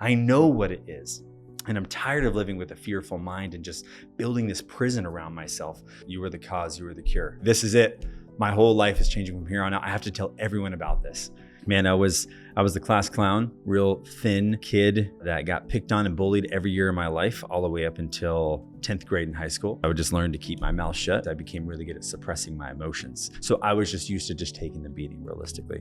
I know what it is. And I'm tired of living with a fearful mind and just building this prison around myself. You are the cause, you are the cure. This is it. My whole life is changing from here on out. I have to tell everyone about this. Man, I was the class clown, real thin kid that got picked on and bullied every year of my life, all the way up until 10th grade in high school. I would just learn to keep my mouth shut. I became really good at suppressing my emotions. So I was just used to just taking the beating realistically.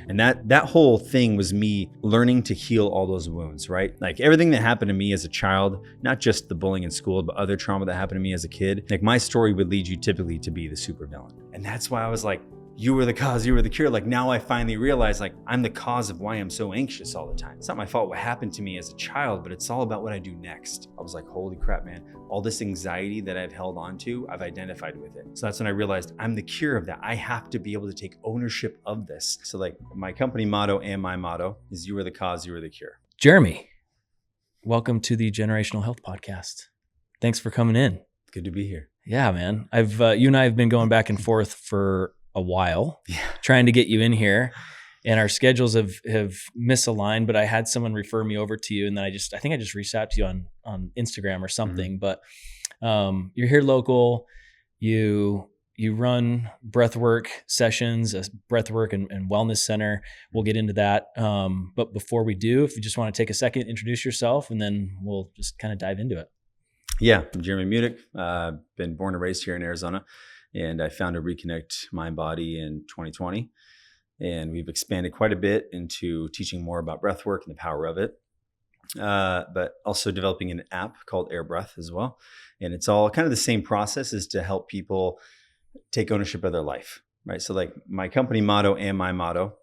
And that whole thing was me learning to heal all those wounds, right? Like everything that happened to me as a child, not just the bullying in school, but other trauma that happened to me as a kid. Like my story would lead you typically to be the supervillain. And that's why I was like, you were the cause, you were the cure. Like now I finally realize like I'm the cause of why I'm so anxious all the time. It's not my fault what happened to me as a child, but it's all about what I do next. I was like, holy crap, man. All this anxiety that I've held on to, I've identified with it. So that's when I realized I'm the cure of that. I have to be able to take ownership of this. So like my company motto and my motto is you are the cause, you are the cure. Jerame, welcome to the Generational Health Podcast. Thanks for coming in. Good to be here. Yeah, man. You and I have been going back and forth for a while, trying to get you in here, and our schedules have misaligned, but I had someone refer me over to you, and then I think I just reached out to you on Instagram or something. But you're here local, you run breathwork sessions, a breathwork and wellness center. We'll get into that. But before we do, if you just want to take a second, introduce yourself, and then we'll just kind of dive into it. Yeah, I'm Jerame Mudick. Been born and raised here in Arizona. And I founded Reconnect Mind Body in 2020. And we've expanded quite a bit into teaching more about breathwork and the power of it, but also developing an app called Air Breath as well. And it's all kind of the same process, is to help people take ownership of their life, right? So like my company motto and my motto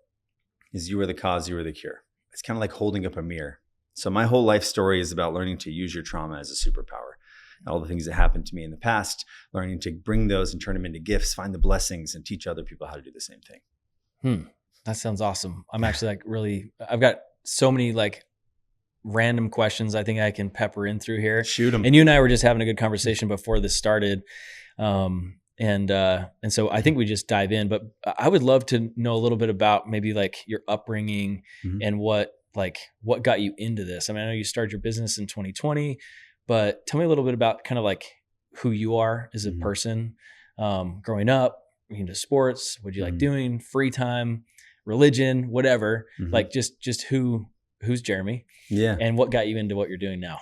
is you are the cause, you are the cure. It's kind of like holding up a mirror. So my whole life story is about learning to use your trauma as a superpower. All the things that happened to me in the past, learning to bring those and turn them into gifts, find the blessings, and teach other people how to do the same thing. That sounds awesome. I'm actually I've got so many like random questions I think I can pepper in through here. Shoot them. And you and I were just having a good conversation before this started. And so I think we just dive in, but I would love to know a little bit about maybe like your upbringing and what got you into this. I mean, I know you started your business in 2020, but tell me a little bit about kind of like who you are as a person, growing up, into sports, what you like doing, free time, religion, whatever, like just who's Jerame, and what got you into what you're doing now?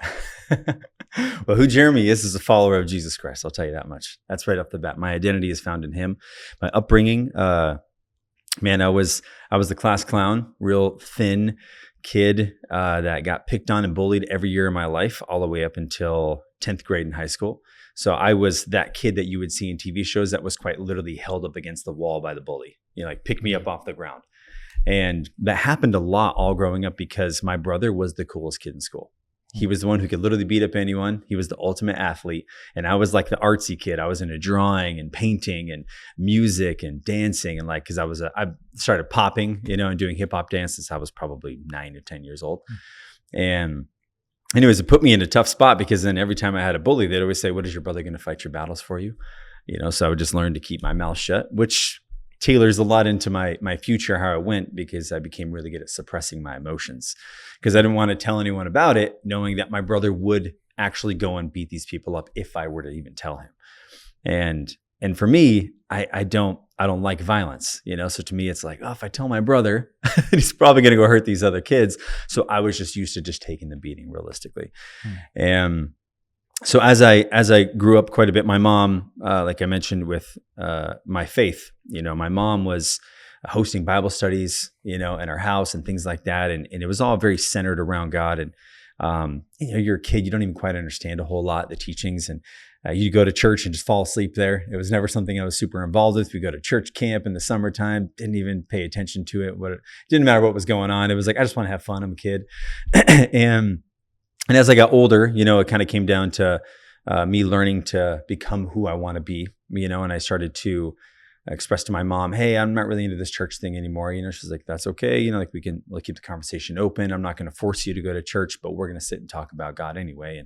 Well, who Jerame is a follower of Jesus Christ. I'll tell you that much. That's right off the bat. My identity is found in him. My upbringing, man, I was the class clown, real thin kid that got picked on and bullied every year of my life, all the way up until 10th grade in high school. So I was that kid that you would see in TV shows that was quite literally held up against the wall by the bully, like pick me up off the ground. And that happened a lot all growing up because my brother was the coolest kid in school. He was the one who could literally beat up anyone. He was the ultimate athlete. And I was like the artsy kid. I was into drawing and painting and music and dancing. And like, cause I started popping, and doing hip hop dances. I was probably 9 or 10 years old. And anyways, it put me in a tough spot because then every time I had a bully, they'd always say, what is your brother going to fight your battles for you? So I would just learn to keep my mouth shut, which tailors a lot into my future, how it went, because I became really good at suppressing my emotions because I didn't want to tell anyone about it, knowing that my brother would actually go and beat these people up if I were to even tell him. And for me, I don't like violence, So to me, it's like, if I tell my brother, he's probably going to go hurt these other kids. So I was just used to just taking the beating realistically. And so as I grew up quite a bit, my mom, like I mentioned with my faith, my mom was hosting Bible studies, in our house and things like that. And it was all very centered around God. And, you're a kid, you don't even quite understand a whole lot, the teachings. And you go to church and just fall asleep there. It was never something I was super involved with. We go to church camp in the summertime, didn't even pay attention to it. It didn't matter what was going on. It was like, I just want to have fun. I'm a kid. And as I got older, it kind of came down to me learning to become who I want to be, and I started to express to my mom, hey, I'm not really into this church thing anymore. She's like, that's okay. Like we'll keep the conversation open. I'm not going to force you to go to church, but we're going to sit and talk about God anyway.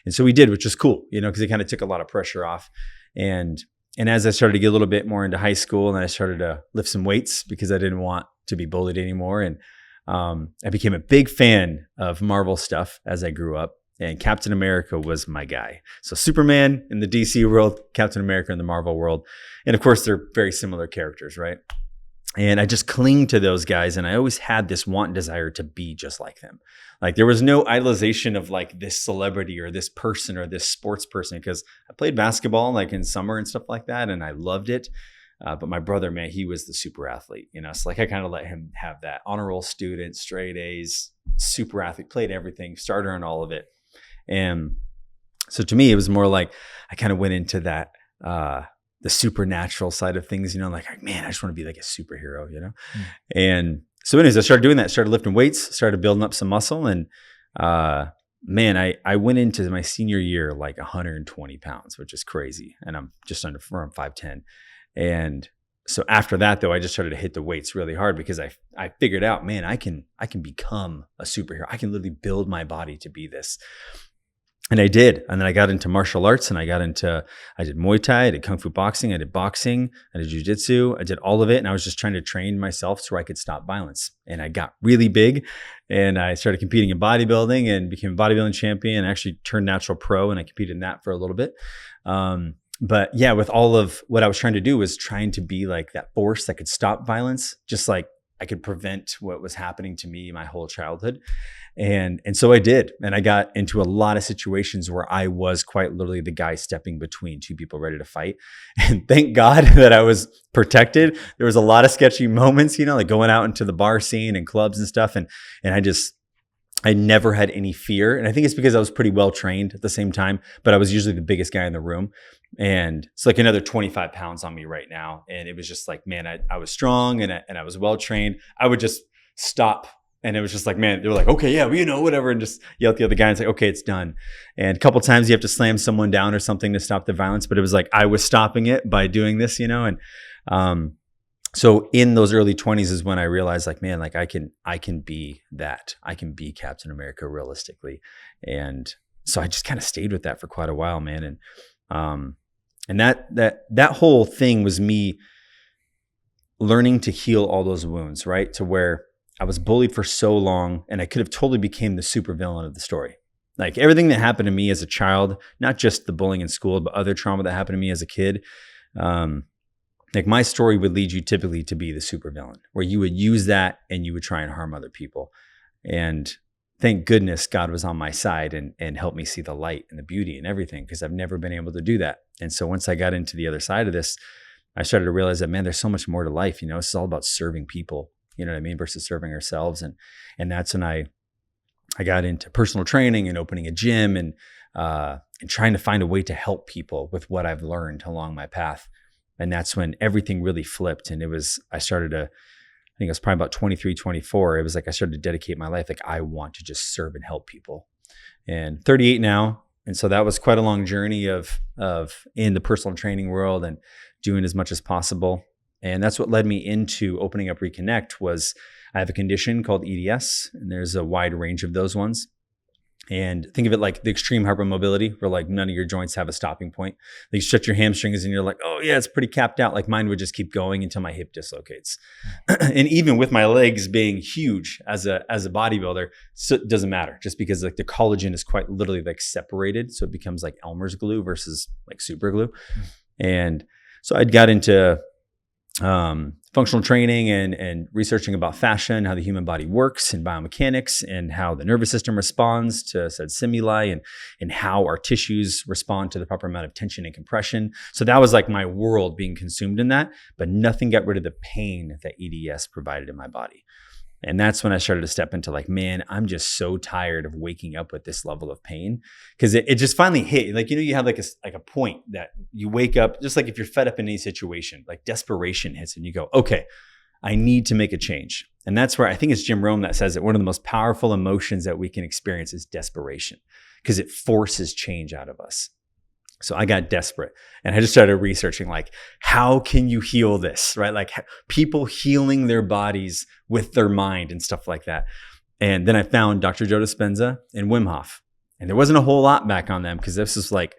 And so we did, which is cool, because it kind of took a lot of pressure off. And as I started to get a little bit more into high school, and I started to lift some weights because I didn't want to be bullied anymore. And I became a big fan of Marvel stuff as I grew up, and Captain America was my guy. So Superman in the DC world, Captain America in the Marvel world. And of course, they're very similar characters, right? And I just cling to those guys. And I always had this want and desire to be just like them. Like there was no idolization of like this celebrity or this person or this sports person, because I played basketball like in summer and stuff like that. And I loved it. But my brother, man, he was the super athlete, you know, so like I kind of let him have that honor roll student, straight A's, super athlete, played everything, starter in all of it. And so to me, it was more like I kind of went into that, the supernatural side of things, you know, like, man, I just want to be like a superhero, you know? And so anyways, I started doing that, started lifting weights, started building up some muscle. And man, I went into my senior year like 120 pounds, which is crazy. And I'm just under 5'10". And so after that, though, I just started to hit the weights really hard because I figured out, man, I can become a superhero. I can literally build my body to be this. And I did. And then I got into martial arts and I did Muay Thai, I did Kung Fu boxing, I did boxing, I did Jiu-Jitsu, I did all of it. And I was just trying to train myself so I could stop violence. And I got really big and I started competing in bodybuilding and became a bodybuilding champion. I actually turned natural pro and I competed in that for a little bit. But yeah, with all of what I was trying to do was trying to be like that force that could stop violence, just like I could prevent what was happening to me my whole childhood. And so I did. And I got into a lot of situations where I was quite literally the guy stepping between two people ready to fight. And thank God that I was protected. There was a lot of sketchy moments, you know, like going out into the bar scene and clubs and stuff. And I never had any fear. And I think it's because I was pretty well trained at the same time, but I was usually the biggest guy in the room. And it's like another 25 pounds on me right now. And it was just like, man, I was strong and I was well trained. I would just stop. And it was just like, man, they were like, okay, yeah, well, you know, whatever. And just yell at the other guy and say, okay, it's done. And a couple of times you have to slam someone down or something to stop the violence. But it was like, I was stopping it by doing this, you know? And so in those early 20s is when I realized like, man, like I can be that. I can be Captain America realistically. And so I just kind of stayed with that for quite a while, man. And that whole thing was me learning to heal all those wounds, right? To where I was bullied for so long and I could have totally became the supervillain of the story. Like everything that happened to me as a child, not just the bullying in school, but other trauma that happened to me as a kid. Like my story would lead you typically to be the supervillain, where you would use that and you would try and harm other people. And thank goodness God was on my side and helped me see the light and the beauty and everything, because I've never been able to do that. And so once I got into the other side of this, I started to realize that, man, there's so much more to life. You know, it's all about serving people, you know what I mean, versus serving ourselves. And that's when I got into personal training and opening a gym and trying to find a way to help people with what I've learned along my path. And that's when everything really flipped. And I started to, I think it was probably about 23, 24. It was like I started to dedicate my life. Like I want to just serve and help people. And 38 now. And so that was quite a long journey of in the personal training world and doing as much as possible. And that's what led me into opening up Reconnect. Was I have a condition called EDS, and there's a wide range of those ones. And think of it like the extreme hypermobility, where like none of your joints have a stopping point. Like you stretch your hamstrings and you're like, oh yeah, it's pretty capped out. Like mine would just keep going until my hip dislocates. And even with my legs being huge as a bodybuilder, so it doesn't matter, just because like the collagen is quite literally like separated. So it becomes like Elmer's glue versus like super glue. And so I'd got into functional training and researching about fascia, how the human body works and biomechanics, and how the nervous system responds to said stimuli, and how our tissues respond to the proper amount of tension and compression. So that was like my world being consumed in that, but nothing got rid of the pain that EDS provided in my body. And that's when I started to step into like, man, I'm just so tired of waking up with this level of pain, because it just finally hit. Like, you know, you have like a point that you wake up, just like if you're fed up in any situation, like desperation hits and you go, okay, I need to make a change. And that's where I think it's Jim Rohn that says that one of the most powerful emotions that we can experience is desperation, because it forces change out of us. So I got desperate and I just started researching like, how can you heal this, right? Like people healing their bodies with their mind and stuff like that. And then I found Dr. Joe Dispenza and Wim Hof. And there wasn't a whole lot back on them, because this was like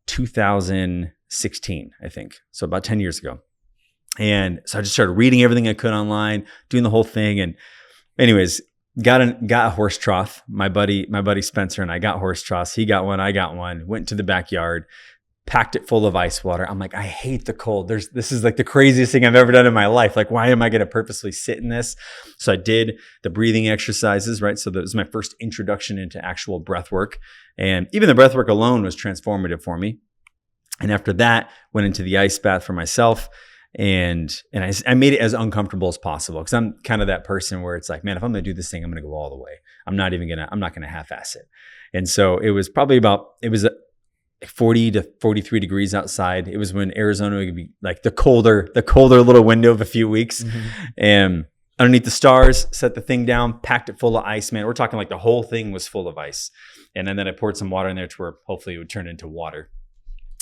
2016, I think. So about 10 years ago. And so I just started reading everything I could online, doing the whole thing. And anyways, got a horse trough. My buddy Spencer and I got horse troughs. He got one, I got one. Went to the backyard, packed it full of ice water. I'm like, I hate the cold. This is like the craziest thing I've ever done in my life. Like, why am I going to purposely sit in this? So I did the breathing exercises, right? So that was my first introduction into actual breath work. And even the breath work alone was transformative for me. And after that, went into the ice bath for myself. And I made it as uncomfortable as possible, because I'm kind of that person where it's like, man, if I'm going to do this thing, I'm going to go all the way. I'm not going to half-ass it. And so it was probably it was 40 to 43 degrees outside. It was when Arizona would be like the colder little window of a few weeks. Mm-hmm. And underneath the stars, set the thing down, packed it full of ice, man. We're talking like the whole thing was full of ice. And then I poured some water in there to where hopefully it would turn into water.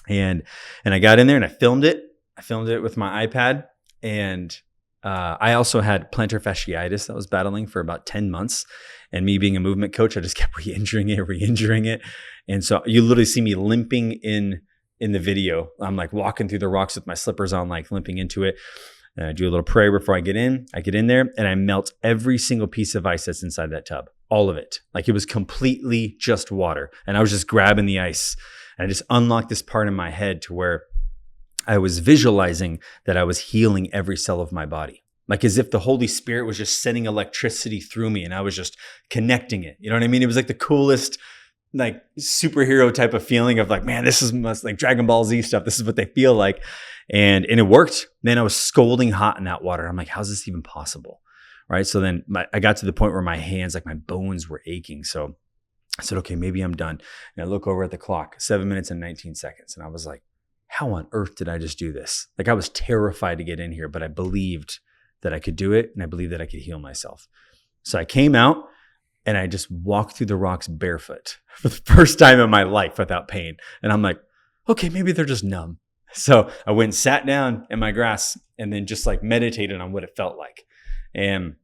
And I got in there and I filmed it. I filmed it with my iPad. And I also had plantar fasciitis that I was battling for about 10 months. And me being a movement coach, I just kept re-injuring it. And so you literally see me limping in the video. I'm like walking through the rocks with my slippers on, like limping into it. And I do a little prayer before I get in. I get in there and I melt every single piece of ice that's inside that tub. All of it. Like it was completely just water. And I was just grabbing the ice. And I just unlocked this part in my head to where I was visualizing that I was healing every cell of my body. Like as if the Holy Spirit was just sending electricity through me and I was just connecting it. You know what I mean? It was like the coolest, like superhero type of feeling of like, man, this is like Dragon Ball Z stuff. This is what they feel like. And it worked. Then I was scalding hot in that water. I'm like, how's this even possible? Right. So then I got to the point where my hands, like my bones were aching. So I said, okay, maybe I'm done. And I look over at the clock, 7 minutes and 19 seconds. And I was like, how on earth did I just do this? Like I was terrified to get in here, but I believed that I could do it. And I believed that I could heal myself. So I came out and I just walked through the rocks barefoot for the first time in my life without pain. And I'm like, okay, maybe they're just numb. So I went and sat down in my grass and then just like meditated on what it felt like. And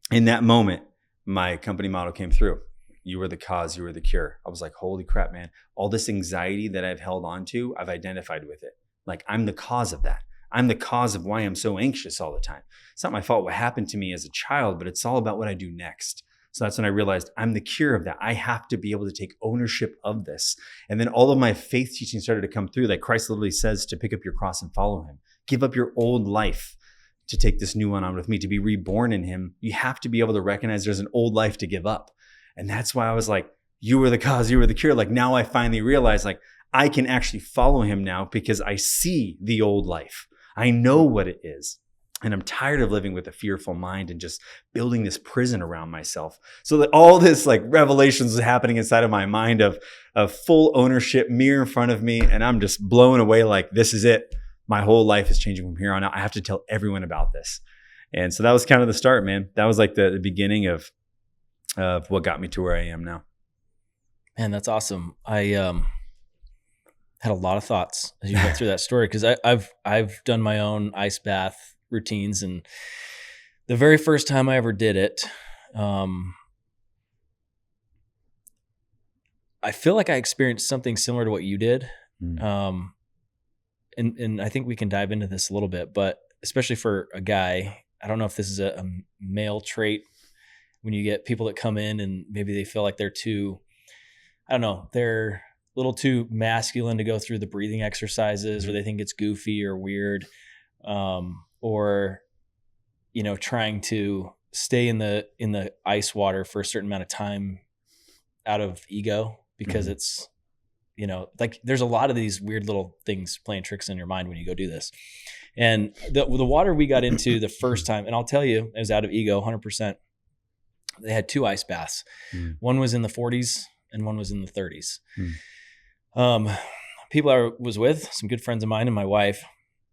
in that moment, my company motto came through. You were the cause, you were the cure. I was like, holy crap, man. All this anxiety that I've held on to, I've identified with it. Like I'm the cause of that. I'm the cause of why I'm so anxious all the time. It's not my fault what happened to me as a child, but it's all about what I do next. So that's when I realized I'm the cure of that. I have to be able to take ownership of this. And then all of my faith teaching started to come through. Like Christ literally says to pick up your cross and follow him. Give up your old life to take this new one on with me, to be reborn in him. You have to be able to recognize there's an old life to give up. And that's why I was like, you were the cause, you were the cure. Like now I finally realize like I can actually follow him now because I see the old life. I know what it is. And I'm tired of living with a fearful mind and just building this prison around myself. So that all this like revelations is happening inside of my mind of full ownership, mirror in front of me. And I'm just blown away like, this is it. My whole life is changing from here on out. I have to tell everyone about this. And so that was kind of the start, man. That was like the beginning of what got me to where I am now. Man, that's awesome. I had a lot of thoughts as you went through that story because I've done my own ice bath routines, and the very first time I ever did it, I feel like I experienced something similar to what you did. And I think we can dive into this a little bit, but especially for a guy, I don't know if this is a male trait when you get people that come in and maybe they feel like they're a little too masculine to go through the breathing exercises, or they think it's goofy or weird, or, trying to stay in the ice water for a certain amount of time out of ego because it's, like there's a lot of these weird little things playing tricks in your mind when you go do this. And the water we got into the first time, and I'll tell you, it was out of ego, 100%. They had 2 ice baths. One was in the 40s and one was in the 30s. People I was with, some good friends of mine and my wife,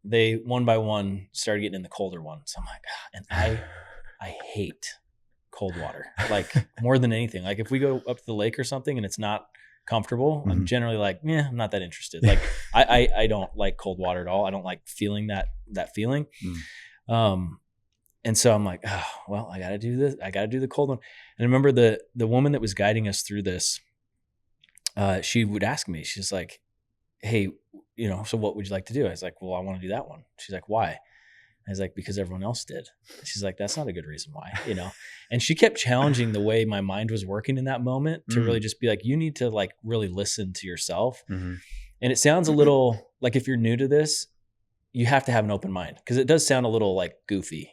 they one by one started getting in the colder one. So I'm like, and I hate cold water, like more than anything. Like if we go up to the lake or something and it's not comfortable, I'm generally like, I'm not that interested. Like I don't like cold water at all. I don't like feeling that feeling. And so I'm like, oh, well, I got to do this. I got to do the cold one. And I remember the woman that was guiding us through this, she would ask me, she's like, hey, so what would you like to do? I was like, well, I want to do that one. She's like, why? I was like, because everyone else did. She's like, that's not a good reason why, you know? And she kept challenging the way my mind was working in that moment to really just be like, you need to like really listen to yourself. And it sounds a little like, if you're new to this, you have to have an open mind, because it does sound a little like goofy,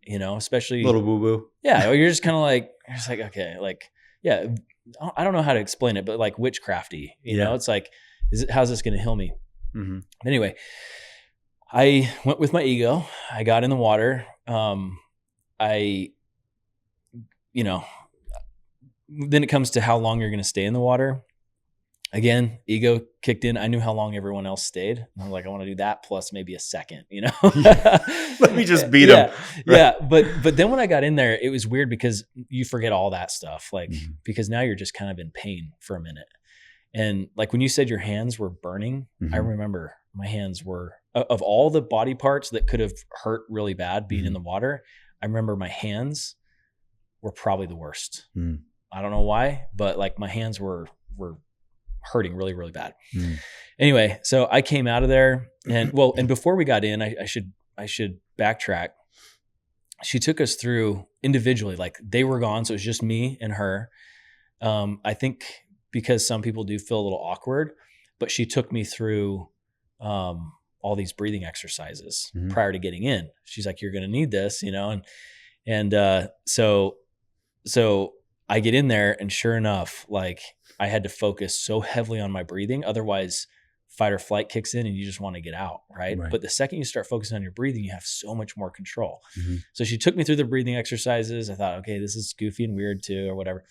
you know, especially a little woo woo. Yeah. Or you're just kind of like, okay, like, yeah, I don't know how to explain it, but like witchcrafty, you know, it's like, how's this going to heal me? Anyway, I went with my ego. I got in the water. You know, then it comes to how long you're going to stay in the water. Again, ego kicked in. I knew how long everyone else stayed. And I'm like, I want to do that plus maybe a second, you know? Let me just beat them. Right. Yeah. But then when I got in there, it was weird because you forget all that stuff. Like, because now you're just kind of in pain for a minute. And like when you said your hands were burning, I remember my hands were, of all the body parts that could have hurt really bad being in the water, I remember my hands were probably the worst. I don't know why, but like my hands were hurting really, really bad. Anyway, so I came out of there, and before we got in, I should backtrack. She took us through individually, like they were gone. So it was just me and her. I think because some people do feel a little awkward, but she took me through all these breathing exercises prior to getting in. She's like, you're going to need this, you know? And so I get in there, and sure enough, like I had to focus so heavily on my breathing. Otherwise fight or flight kicks in and you just want to get out. Right. But the second you start focusing on your breathing, you have so much more control. So she took me through the breathing exercises. I thought, okay, this is goofy and weird too, or whatever.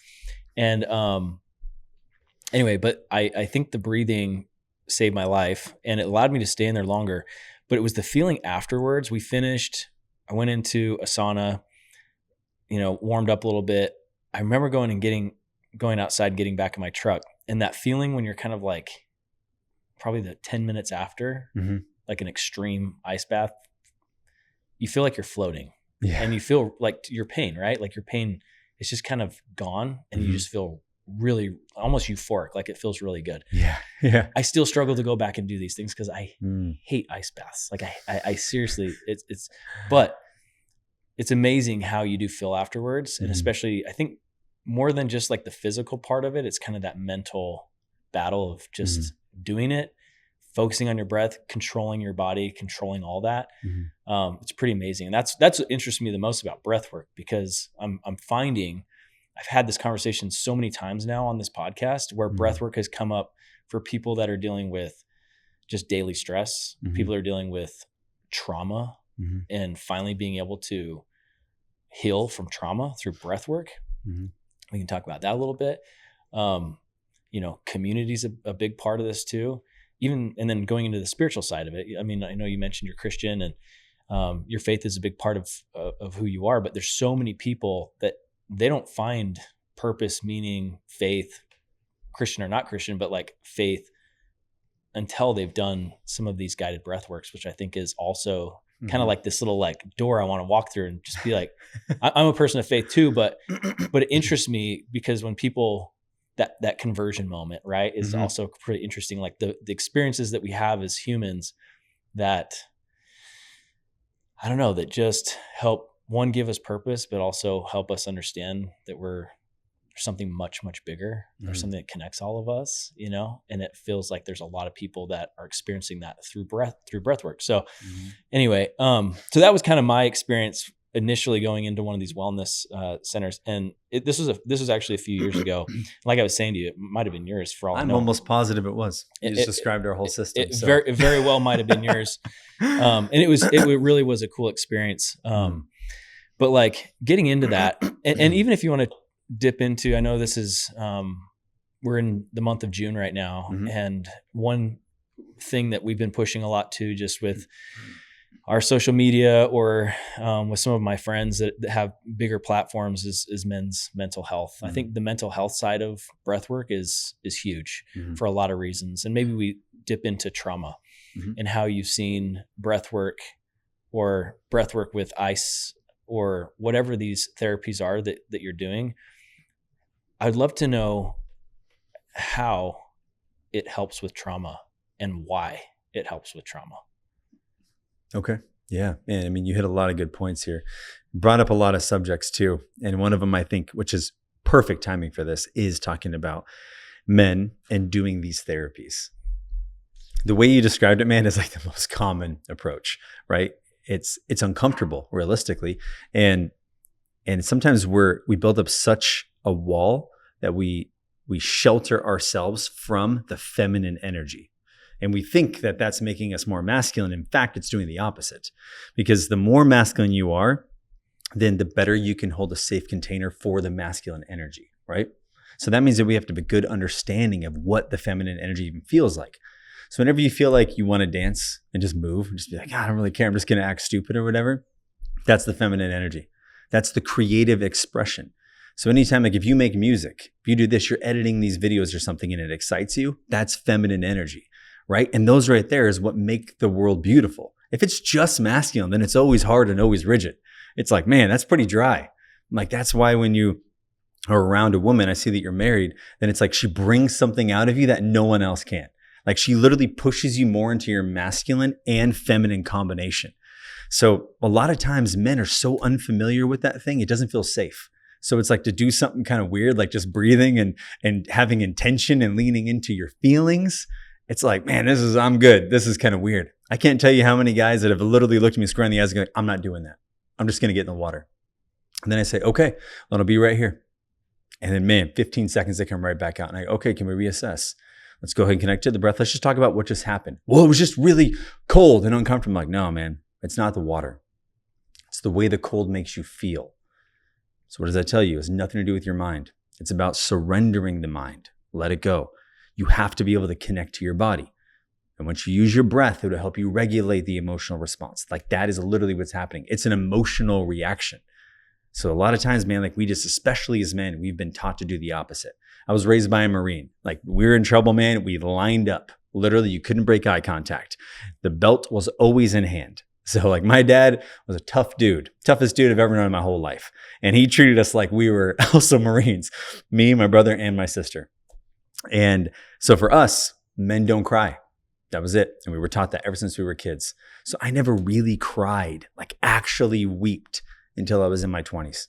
And, anyway, but I think the breathing saved my life, and it allowed me to stay in there longer, but it was the feeling afterwards. We finished, I went into a sauna, you know, warmed up a little bit. I remember going outside, getting back in my truck, and that feeling when you're kind of like probably the 10 minutes after, like an extreme ice bath, you feel like you're floating and you feel like your pain, right? Like your pain is just kind of gone, and you just feel really almost euphoric. Like it feels really good. Yeah. I still struggle to go back and do these things because I hate ice baths. Like I seriously, but it's amazing how you do feel afterwards. And especially, I think more than just like the physical part of it, it's kind of that mental battle of just doing it, focusing on your breath, controlling your body, controlling all that. It's pretty amazing. And that's what interests me the most about breathwork, because I'm finding I've had this conversation so many times now on this podcast where breathwork has come up for people that are dealing with just daily stress, people are dealing with trauma, and finally being able to heal from trauma through breathwork. We can talk about that a little bit. You know, community's a big part of this too. And then going into the spiritual side of it. I mean, I know you mentioned you're Christian, and your faith is a big part of who you are, but there's so many people that they don't find purpose, meaning, faith, Christian or not Christian, but like faith, until they've done some of these guided breath works, which I think is also kind of like this little like door I want to walk through and just be like, I'm a person of faith too, but it interests me because when people, that conversion moment, right, is also pretty interesting. Like the experiences that we have as humans that, I don't know, that just help give us purpose, but also help us understand that we're something much, much bigger, or something that connects all of us, you know? And it feels like there's a lot of people that are experiencing that through breath work. So anyway, so that was kind of my experience initially going into one of these wellness centers. And this was actually a few years ago. Like I was saying to you, it might've been yours for all I know. I'm almost positive it was. You just described our whole system. It very well might've been yours. And it really was a cool experience. But like getting into that, and even if you want to dip into, I know this is, we're in the month of June right now. And one thing that we've been pushing a lot to, just with our social media or with some of my friends that have bigger platforms, is men's mental health. I think the mental health side of breathwork is huge for a lot of reasons. And maybe we dip into trauma and how you've seen breathwork or breathwork with ice, or whatever these therapies are that you're doing. I'd love to know how it helps with trauma and why it helps with trauma. Okay. Yeah. And I mean, you hit a lot of good points here. Brought up a lot of subjects too. And one of them, I think, which is perfect timing for this, is talking about men and doing these therapies. The way you described it, man, is like the most common approach, right? It's uncomfortable realistically. And sometimes we build up such a wall that we shelter ourselves from the feminine energy. And we think that that's making us more masculine. In fact, it's doing the opposite, because the more masculine you are, then the better you can hold a safe container for the masculine energy, right? So that means that we have to have a good understanding of what the feminine energy even feels like. So whenever you feel like you want to dance and just move and just be like, I don't really care, I'm just going to act stupid or whatever, that's the feminine energy. That's the creative expression. So anytime, like if you make music, if you do this, you're editing these videos or something and it excites you, that's feminine energy, right? And those right there is what make the world beautiful. If it's just masculine, then it's always hard and always rigid. It's like, man, that's pretty dry. Like, that's why when you are around a woman, I see that you're married, then it's like she brings something out of you that no one else can. Like, she literally pushes you more into your masculine and feminine combination. So a lot of times men are so unfamiliar with that thing, it doesn't feel safe. So it's like to do something kind of weird, like just breathing and having intention and leaning into your feelings. It's like, man, I'm good. This is kind of weird. I can't tell you how many guys that have literally looked at me square in the eyes and go, I'm not doing that. I'm just going to get in the water. And then I say, okay, well, I'll be right here. And then, man, 15 seconds, they come right back out. And I go, okay, can we reassess? Let's go ahead and connect to the breath. Let's just talk about what just happened. Well, it was just really cold and uncomfortable. I'm like, no, man, it's not the water. It's the way the cold makes you feel. So what does that tell you? It has nothing to do with your mind. It's about surrendering the mind. Let it go. You have to be able to connect to your body. And once you use your breath, it'll help you regulate the emotional response. Like, that is literally what's happening. It's an emotional reaction. So a lot of times, man, like we just, especially as men, we've been taught to do the opposite. I was raised by a Marine. Like, we were in trouble, man. We lined up. Literally, you couldn't break eye contact. The belt was always in hand. So like, my dad was a tough dude, toughest dude I've ever known in my whole life. And he treated us like we were also Marines, me, my brother, and my sister. And so for us, men don't cry. That was it. And we were taught that ever since we were kids. So I never really cried, like actually wept, until I was in my 20s.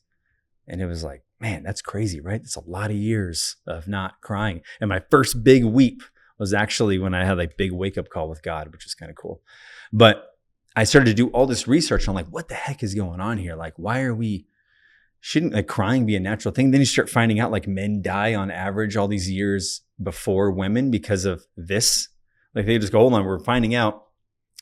And it was like, man, that's crazy, right? That's a lot of years of not crying. And my first big weep was actually when I had like big wake up call with God, which is kind of cool. But I started to do all this research on like, what the heck is going on here? Like, shouldn't like crying be a natural thing? Then you start finding out like men die on average all these years before women because of this. Like, they just go, hold on, we're finding out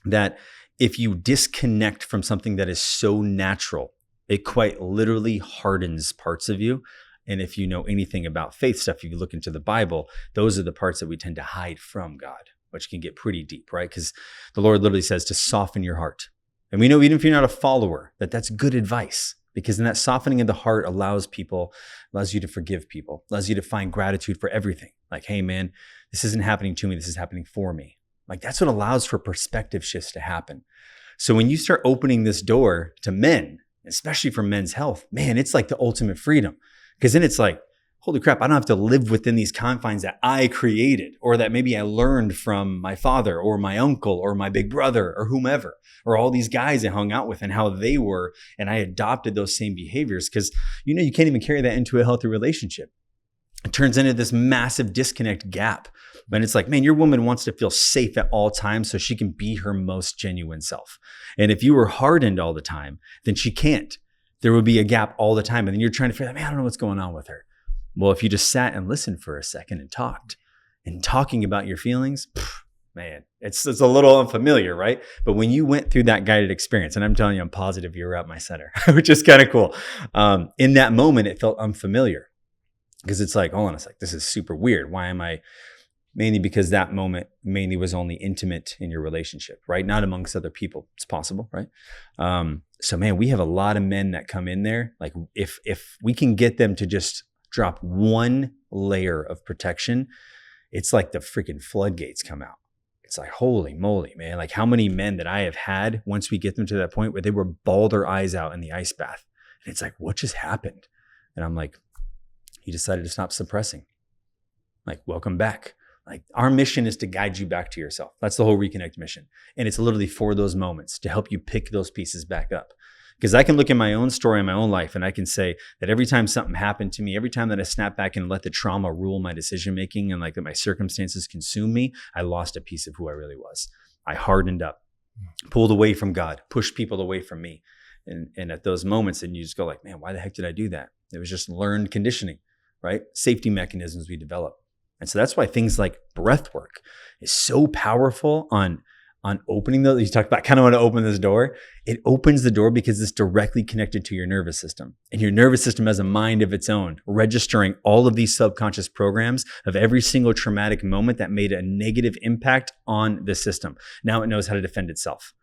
that if you disconnect from something that is so natural, it quite literally hardens parts of you. And if you know anything about faith stuff, if you look into the Bible, those are the parts that we tend to hide from God, which can get pretty deep, right? Because the Lord literally says to soften your heart. And we know, even if you're not a follower, that's good advice, because then that softening of the heart allows you to forgive people, allows you to find gratitude for everything. Like, hey, man, this isn't happening to me. This is happening for me. Like, that's what allows for perspective shifts to happen. So when you start opening this door to men, especially for men's health, man, it's like the ultimate freedom. Because then it's like, holy crap, I don't have to live within these confines that I created, or that maybe I learned from my father or my uncle or my big brother or whomever, or all these guys I hung out with and how they were. And I adopted those same behaviors, because you can't even carry that into a healthy relationship. It turns into this massive disconnect gap. And it's like, man, your woman wants to feel safe at all times so she can be her most genuine self. And if you were hardened all the time, then she can't. There would be a gap all the time. And then you're trying to figure out, man, I don't know what's going on with her. Well, if you just sat and listened for a second and talked, and talking about your feelings, man, it's a little unfamiliar, right? But when you went through that guided experience, and I'm telling you, I'm positive you were at my center, which is kind of cool. In that moment, it felt unfamiliar, because it's like, hold on a sec, this is super weird. Why am I? Mainly because that moment mainly was only intimate in your relationship, right? Not amongst other people. It's possible, right? So man, we have a lot of men that come in there. Like, if we can get them to just drop one layer of protection, it's like the freaking floodgates come out. It's like, holy moly, man. Like, how many men that I have had, once we get them to that point where they were bawled their eyes out in the ice bath. And it's like, what just happened? And I'm like, you decided to stop suppressing. Like, welcome back. Like our mission is to guide you back to yourself. That's the whole Reconnect mission. And it's literally for those moments to help you pick those pieces back up. Because I can look at my own story in my own life and I can say that every time something happened to me, every time that I snap back and let the trauma rule my decision making and like that my circumstances consume me, I lost a piece of who I really was. I hardened up, pulled away from God, pushed people away from me. And at those moments, and you just go like, man, why the heck did I do that? It was just learned conditioning, right? Safety mechanisms we develop. And so that's why things like breath work is so powerful on opening those. You talked about kind of want to open this door. It opens the door because it's directly connected to your nervous system. And your nervous system has a mind of its own, registering all of these subconscious programs of every single traumatic moment that made a negative impact on the system. Now it knows how to defend itself.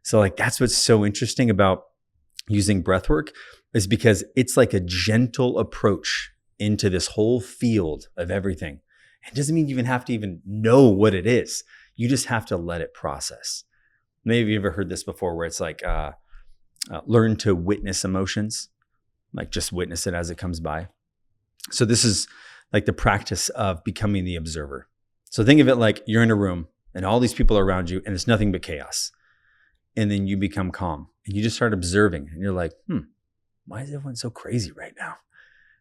So like that's what's so interesting about using breath work is because it's like a gentle approach into this whole field of everything. It doesn't mean you even have to even know what it is. You just have to let it process. Maybe you've ever heard this before where it's like, learn to witness emotions, like just witness it as it comes by. So this is like the practice of becoming the observer. So think of it like you're in a room and all these people are around you and it's nothing but chaos. And then you become calm and you just start observing and you're like, why is everyone so crazy right now?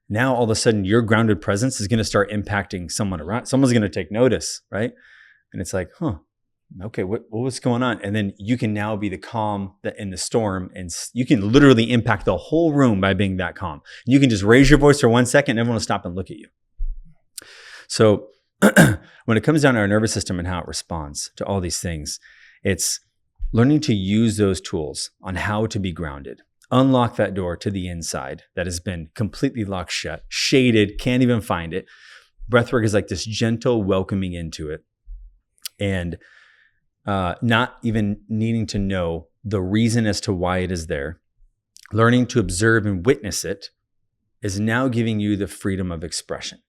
Now, all of a sudden, your grounded presence is going to start impacting someone around. Someone's going to take notice, right? And it's like, okay, what was going on? And then you can now be the calm that in the storm, and you can literally impact the whole room by being that calm. You can just raise your voice for 1 second, and everyone will stop and look at you. So when it comes down to our nervous system and how it responds to all these things, it's learning to use those tools on how to be grounded. Unlock that door to the inside that has been completely locked shut, shaded, can't even find it. Breathwork is like this gentle welcoming into it and not even needing to know the reason as to why it is there. Learning to observe and witness it is now giving you the freedom of expression.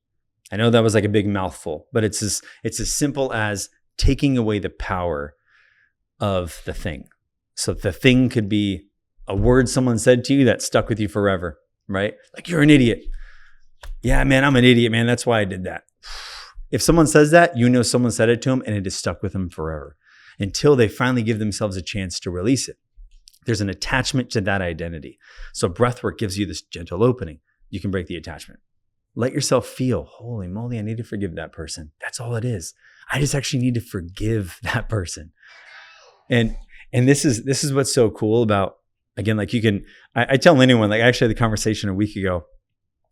I know that was like a big mouthful, but it's as simple as taking away the power of the thing. So the thing could be a word someone said to you that stuck with you forever, right? Like, you're an idiot. Yeah, man, I'm an idiot, man. That's why I did that. If someone says that, you know someone said it to them and it is stuck with them forever until they finally give themselves a chance to release it. There's an attachment to that identity. So breathwork gives you this gentle opening. You can break the attachment. Let yourself feel, holy moly, I need to forgive that person. That's all it is. I just actually need to forgive that person. And this is what's so cool about, again, like you can, I tell anyone, like I actually had a conversation a week ago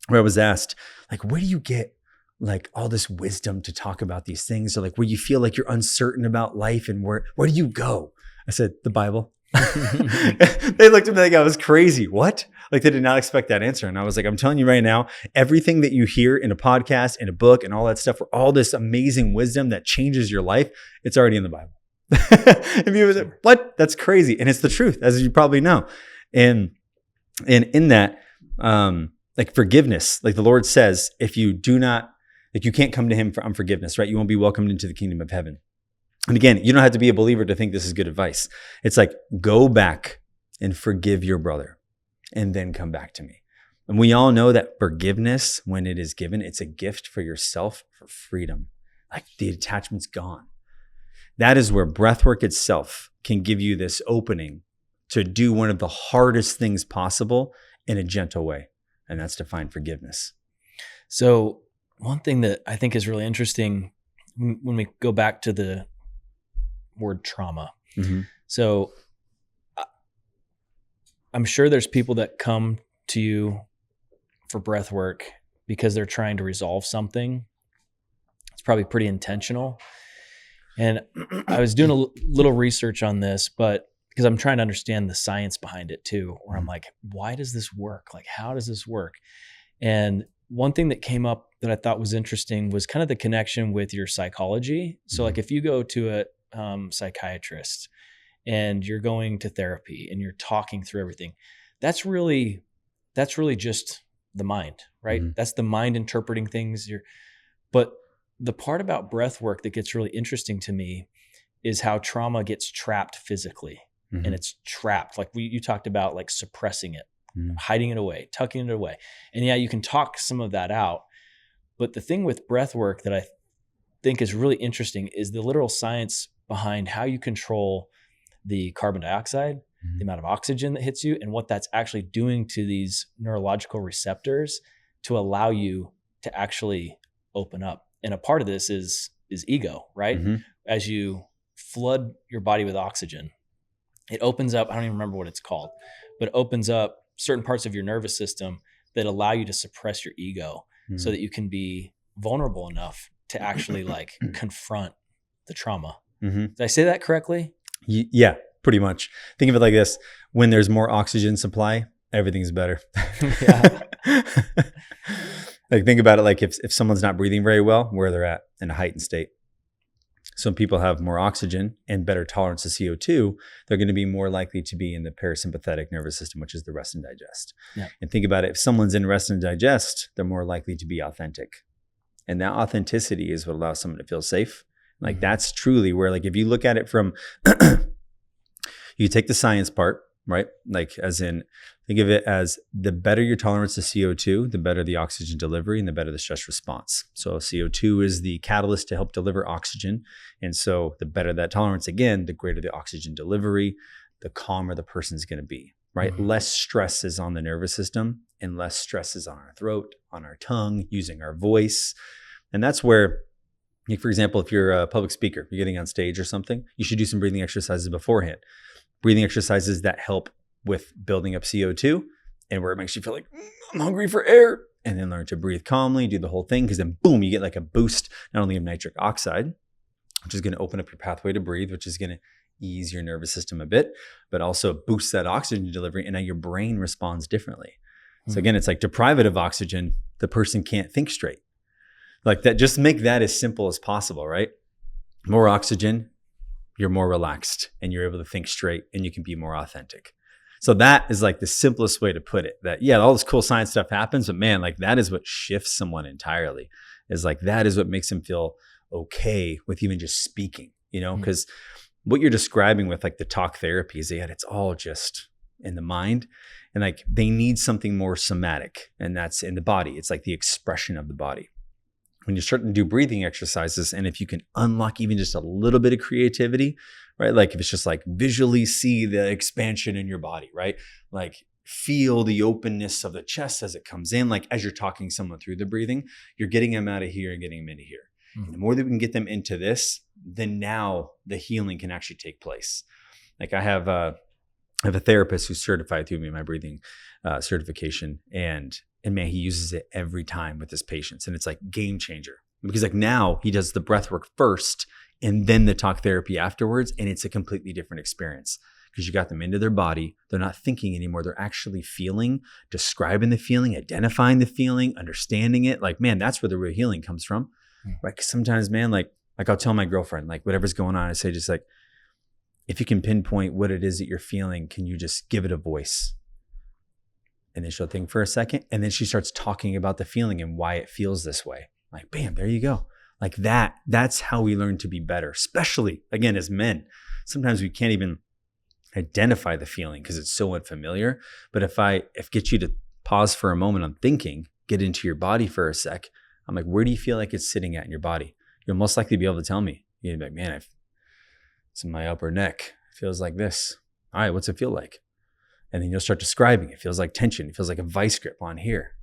where I was asked, like, where do you get like all this wisdom to talk about these things? Or like where you feel like you're uncertain about life and where do you go? I said, the Bible. They looked at me like I was crazy. What? Like they did not expect that answer. And I was like, I'm telling you right now, everything that you hear in a podcast, in a book and all that stuff, for all this amazing wisdom that changes your life, it's already in the Bible. And people say, what? That's crazy. And it's the truth, as you probably know. And in that, like forgiveness, like the Lord says, if you do not, like you can't come to him for unforgiveness, right? You won't be welcomed into the kingdom of heaven. And again, you don't have to be a believer to think this is good advice. It's like, go back and forgive your brother and then come back to me. And we all know that forgiveness, when it is given, it's a gift for yourself for freedom. Like the attachment's gone. That is where breathwork itself can give you this opening to do one of the hardest things possible in a gentle way. And that's to find forgiveness. So one thing that I think is really interesting when we go back to the word trauma. Mm-hmm. So I'm sure there's people that come to you for breath work because they're trying to resolve something. It's probably pretty intentional. And I was doing a little research on this, but because I'm trying to understand the science behind it too, where I'm like, why does this work? Like, how does this work? And one thing that came up that I thought was interesting was kind of the connection with your psychology. So like if you go to a psychiatrist and you're going to therapy and you're talking through everything, that's really just the mind, right? Mm-hmm. That's the mind interpreting things. But the part about breath work that gets really interesting to me is how trauma gets trapped physically. Mm-hmm. And it's trapped. Like you talked about like suppressing it, mm-hmm. hiding it away, tucking it away. And yeah, you can talk some of that out. But the thing with breath work that think is really interesting is the literal science behind how you control the carbon dioxide, the amount of oxygen that hits you, and what that's actually doing to these neurological receptors to allow you to actually open up. And a part of this is ego, right? As you flood your body with oxygen, it opens up, I don't even remember what it's called, but it opens up certain parts of your nervous system that allow you to suppress your ego so that you can be vulnerable enough to actually like confront the trauma. Did I say that correctly? Yeah, pretty much. Think of it like this. When there's more oxygen supply, everything's better. Yeah. Like think about it like if someone's not breathing very well, where they're at in a heightened state. Some people have more oxygen and better tolerance to CO2. They're going to be more likely to be in the parasympathetic nervous system, which is the rest and digest. Yeah. And think about it. If someone's in rest and digest, they're more likely to be authentic. And that authenticity is what allows someone to feel safe. Like that's truly where, like, if you look at it from, you take the science part, right? Like as in, think of it as the better your tolerance to CO2, the better the oxygen delivery and the better the stress response. So CO2 is the catalyst to help deliver oxygen. And so the better that tolerance, again, the greater the oxygen delivery, the calmer the person's going to be, right? Less stress is on the nervous system and less stress is on our throat, on our tongue, using our voice. And that's where, like, for example, if you're a public speaker, you're getting on stage or something, you should do some breathing exercises beforehand. Breathing exercises that help with building up CO2 and where it makes you feel like, I'm hungry for air. And then learn to breathe calmly, do the whole thing. Because then boom, you get like a boost, not only of nitric oxide, which is going to open up your pathway to breathe, which is going to ease your nervous system a bit, but also boost that oxygen delivery. And now your brain responds differently. So again, it's like deprive it of oxygen, the person can't think straight. Like that, just make that as simple as possible, right? More oxygen, you're more relaxed and you're able to think straight and you can be more authentic. So that is like the simplest way to put it, that yeah, all this cool science stuff happens, but man, like that is what shifts someone entirely, is like, that is what makes them feel okay with even just speaking, you know, because what you're describing with like the talk therapy is that it's all just in the mind and like they need something more somatic, and that's in the body. It's like the expression of the body. When you're starting to do breathing exercises, and if you can unlock even just a little bit of creativity, right? Like if it's just like visually see the expansion in your body, right? Like feel the openness of the chest as it comes in, like as you're talking someone through the breathing, you're getting them out of here and getting them into here. And the more that we can get them into this, then now the healing can actually take place. Like I have a therapist who's certified through me, my breathing certification, and man, he uses it every time with his patients, and it's like game changer, because like now he does the breath work first and then the talk therapy afterwards, and it's a completely different experience because you got them into their body. They're not thinking anymore. They're actually feeling, describing the feeling, identifying the feeling, understanding it. Like, man, that's where the real healing comes from, right? Because sometimes, man, like I'll tell my girlfriend, like whatever's going on, I say just like, if you can pinpoint what it is that you're feeling, can you just give it a voice? And then she'll think for a second, and then she starts talking about the feeling and why it feels this way. Like, bam, there you go. Like that's how we learn to be better, especially again, as men. Sometimes we can't even identify the feeling because it's so unfamiliar. But if get you to pause for a moment on thinking, get into your body for a sec, I'm like, where do you feel like it's sitting at in your body? You'll most likely be able to tell me. You'll be like, man, it's in my upper neck. It feels like this. All right, what's it feel like? And then you'll start describing. It feels like tension. It feels like a vice grip on here.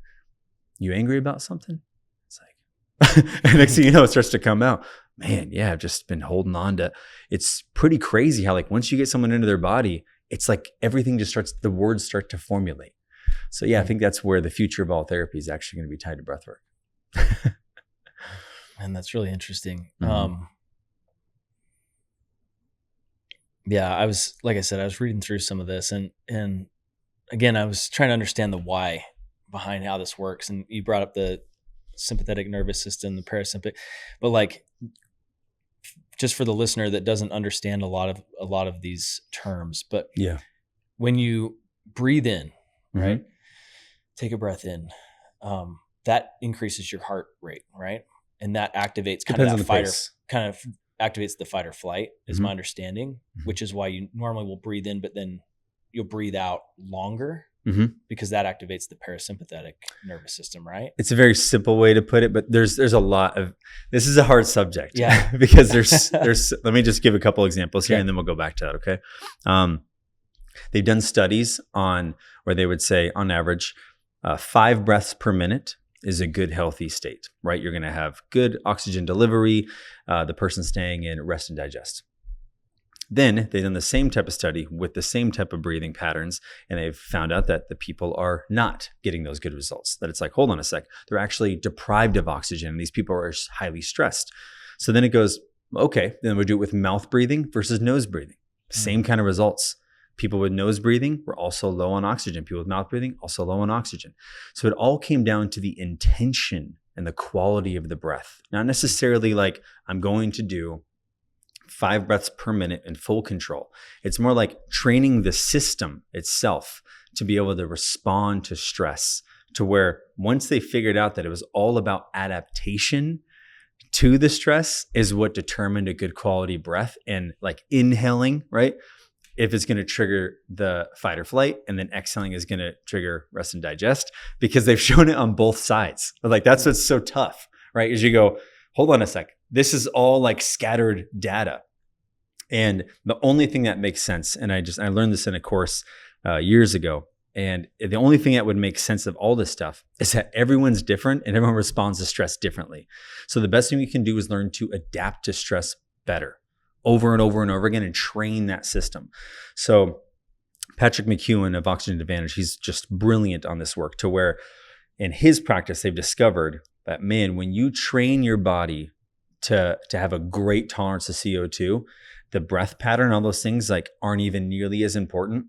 You angry about something? It's like, and next thing you know, it starts to come out. Man, yeah, I've just been holding on to. It's pretty crazy how like once you get someone into their body, it's like everything just starts, the words start to formulate. So yeah, I think that's where the future of all therapy is actually going to be tied to breathwork. And that's really interesting. Yeah, I was reading through some of this and again, I was trying to understand the why behind how this works. And you brought up the sympathetic nervous system, the parasympathetic, but like, just for the listener that doesn't understand a lot of these terms, but yeah, when you breathe in, right, take a breath in, that increases your heart rate, right? And that activates activates the fight or flight is my understanding, which is why you normally will breathe in, but then you'll breathe out longer because that activates the parasympathetic nervous system, right? It's a very simple way to put it, but there's a lot of, this is a hard subject. Yeah. Because there's, let me just give a couple examples here, Okay. and then we'll go back to that. Okay. They've done studies on where they would say on average, 5 breaths per minute is a good healthy state, right? You're going to have good oxygen delivery, the person staying in rest and digest. Then they've done the same type of study with the same type of breathing patterns, and they've found out that the people are not getting those good results. That it's like, hold on a sec, they're actually deprived of oxygen. These people are highly stressed. So then it goes, okay, then we do it with mouth breathing versus nose breathing. Same kind of results. People with nose breathing were also low on oxygen. People with mouth breathing, also low on oxygen. So it all came down to the intention and the quality of the breath. Not necessarily like, I'm going to do 5 breaths per minute in full control. It's more like training the system itself to be able to respond to stress, to where once they figured out that it was all about adaptation to the stress is what determined a good quality breath, and like inhaling, right? If it's going to trigger the fight or flight, and then exhaling is going to trigger rest and digest, because they've shown it on both sides. Like that's what's so tough, right? Is you go, hold on a sec. This is all like scattered data. And the only thing that makes sense, and I learned this in a course years ago, and the only thing that would make sense of all this stuff is that everyone's different and everyone responds to stress differently. So the best thing we can do is learn to adapt to stress better, over and over and over again, and train that system. So Patrick McEwen of Oxygen Advantage, he's just brilliant on this work, to where in his practice, they've discovered that, man, when you train your body to have a great tolerance to CO2, the breath pattern, all those things like aren't even nearly as important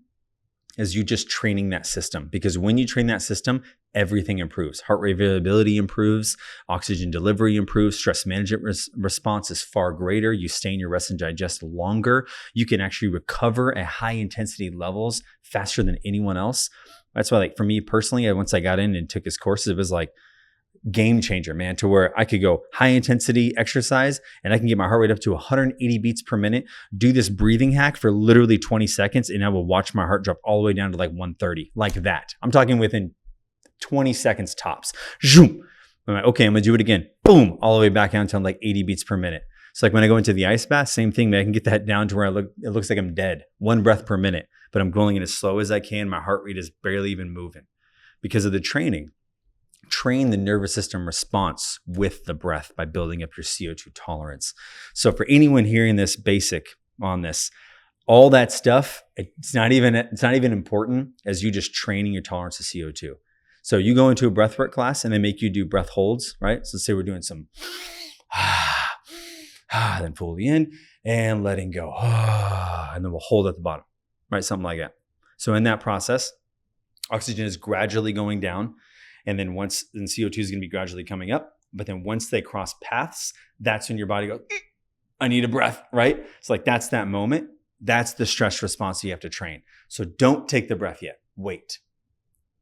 as you just training that system. Because when you train that system, everything improves. Heart rate variability improves, oxygen delivery improves, stress management response is far greater. You stay in your rest and digest longer. You can actually recover at high intensity levels faster than anyone else. That's why, like for me personally, once I got in and took his courses, it was like game changer, man, to where I could go high intensity exercise and I can get my heart rate up to 180 beats per minute, do this breathing hack for literally 20 seconds, and I will watch my heart drop all the way down to like 130, like that. I'm talking within 20 seconds tops. Zoom. I'm like, okay, I'm gonna do it again. Boom, all the way back down to like 80 beats per minute. So like when I go into the ice bath, same thing, man, I can get that down to where it looks like I'm dead. 1 breath per minute, but I'm going in as slow as I can. My heart rate is barely even moving because of the training. Train the nervous system response with the breath by building up your CO2 tolerance. So for anyone hearing this basic on this, all that stuff, it's not even important as you just training your tolerance to CO2. So you go into a breathwork class and they make you do breath holds, right? So let's say we're doing some then fully in and letting go, and then we'll hold at the bottom, right? Something like that. So in that process, oxygen is gradually going down. And then CO2 is going to be gradually coming up. But then once they cross paths, that's when your body goes, I need a breath, right? It's like, that's that moment. That's the stress response you have to train. So don't take the breath yet. Wait.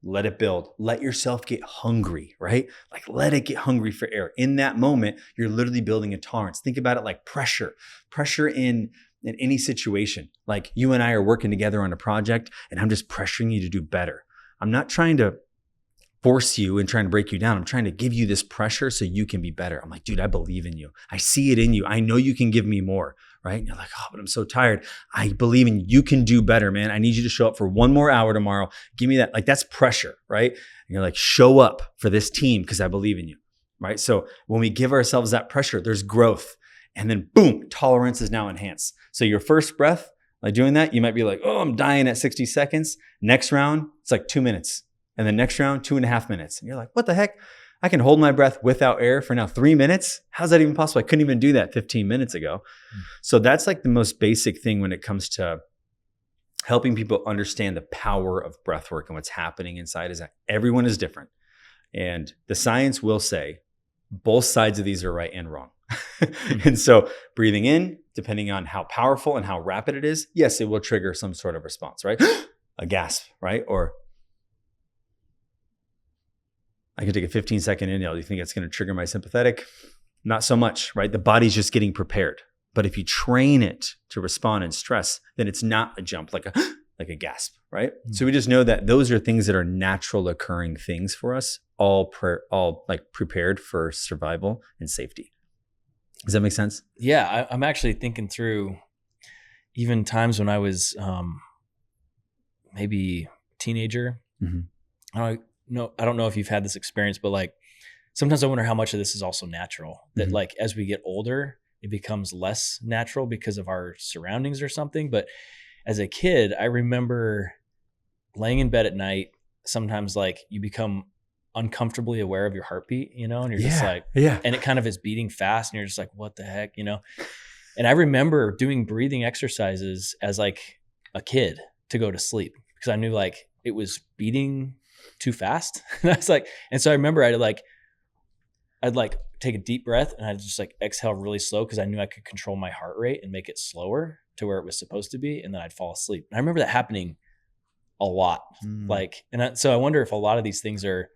Let it build. Let yourself get hungry, right? Like let it get hungry for air. In that moment, you're literally building a tolerance. Think about it like pressure in any situation. Like you and I are working together on a project and I'm just pressuring you to do better. I'm not trying to force you and trying to break you down. I'm trying to give you this pressure so you can be better. I'm like, dude, I believe in you. I see it in you. I know you can give me more, right? And you're like, oh, but I'm so tired. I believe in you. You can do better, man. I need you to show up for 1 more hour tomorrow. Give me that. Like that's pressure, right? And you're like, show up for this team because I believe in you, right? So when we give ourselves that pressure, there's growth. And then boom, tolerance is now enhanced. So your first breath, like doing that, you might be like, oh, I'm dying at 60 seconds. Next round, it's like 2 minutes. And the next round, 2.5 minutes. And you're like, what the heck? I can hold my breath without air for now 3 minutes? How's that even possible? I couldn't even do that 15 minutes ago. So that's like the most basic thing when it comes to helping people understand the power of breath work and what's happening inside is that everyone is different. And the science will say both sides of these are right and wrong. And so breathing in, depending on how powerful and how rapid it is, yes, it will trigger some sort of response, right? A gasp, right? Or I can take a 15-second inhale. Do you think it's going to trigger my sympathetic? Not so much, right? The body's just getting prepared. But if you train it to respond in stress, then it's not a jump, like like a gasp, right? So we just know that those are things that are natural occurring things for us, all like prepared for survival and safety. Does that make sense? Yeah, I'm actually thinking through even times when I was maybe teenager. Mm-hmm. I don't know if you've had this experience, but like sometimes I wonder how much of this is also natural. That Mm-hmm. like as we get older, it becomes less natural because of our surroundings or something. But as a kid, I remember laying in bed at night. Sometimes like you become uncomfortably aware of your heartbeat, and you're just like, and it kind of is beating fast, and you're just like, what the heck, And I remember doing breathing exercises as like a kid to go to sleep because I knew like it was beating too fast. And I was like, and so I remember I'd take a deep breath and I'd just like exhale really slow because I knew I could control my heart rate and make it slower to where it was supposed to be. And then I'd fall asleep. And I remember that happening a lot. So I wonder if a lot of these things are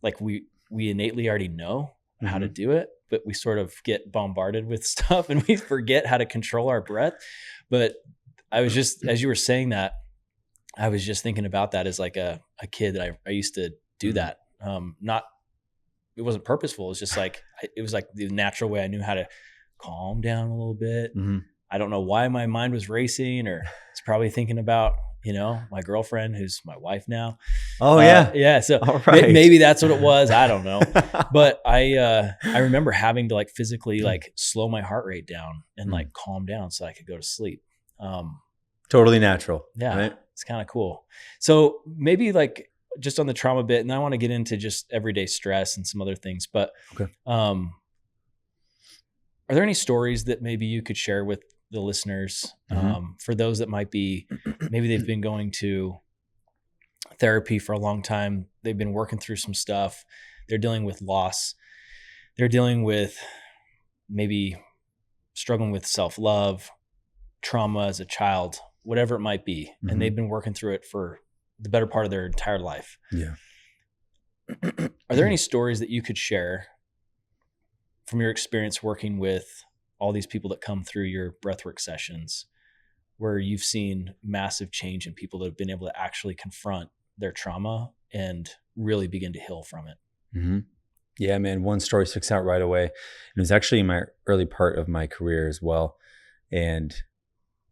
like we innately already know how to do it, but we sort of get bombarded with stuff and we forget how to control our breath. But I was just, as you were saying that, I was just thinking about that as like a kid that I used to do that. It wasn't purposeful. It was just like, it was like the natural way I knew how to calm down a little bit. I don't know why my mind was racing, or it's probably thinking about, my girlfriend who's my wife now. Oh yeah. Yeah. So right. maybe that's what it was. I don't know. But I remember having to like physically like slow my heart rate down and like calm down so I could go to sleep. Totally natural. Yeah. Right? It's kind of cool. So maybe like just on the trauma bit, and I want to get into just everyday stress and some other things, but okay. Are there any stories that maybe you could share with the listeners for those that might be, maybe they've been going to therapy for a long time. They've been working through some stuff. They're dealing with loss. They're dealing with maybe struggling with self-love, trauma as a child, whatever it might be. And they've been working through it for the better part of their entire life. Yeah. Are there any stories that you could share from your experience working with all these people that come through your breathwork sessions where you've seen massive change in people that have been able to actually confront their trauma and really begin to heal from it? Yeah, man. One story sticks out right away. It was actually in my early part of my career as well. And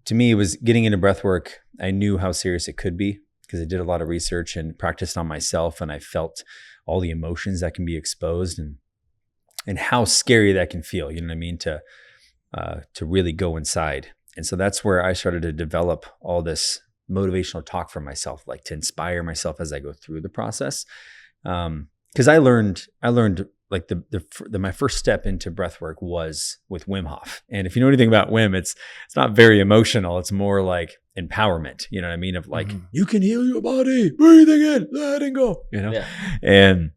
to me, it was getting into breathwork. I knew how serious it could be because I did a lot of research and practiced on myself, and I felt all the emotions that can be exposed and how scary that can feel, you know what I mean, to really go inside. And so that's where I started to develop all this motivational talk for myself, like to inspire myself as I go through the process. Because I learned like my first step into breathwork was with Wim Hof. And if you know anything about Wim, it's not very emotional. It's more like empowerment, you know what I mean? Of like, you can heal your body, breathing in, letting go, Yeah. And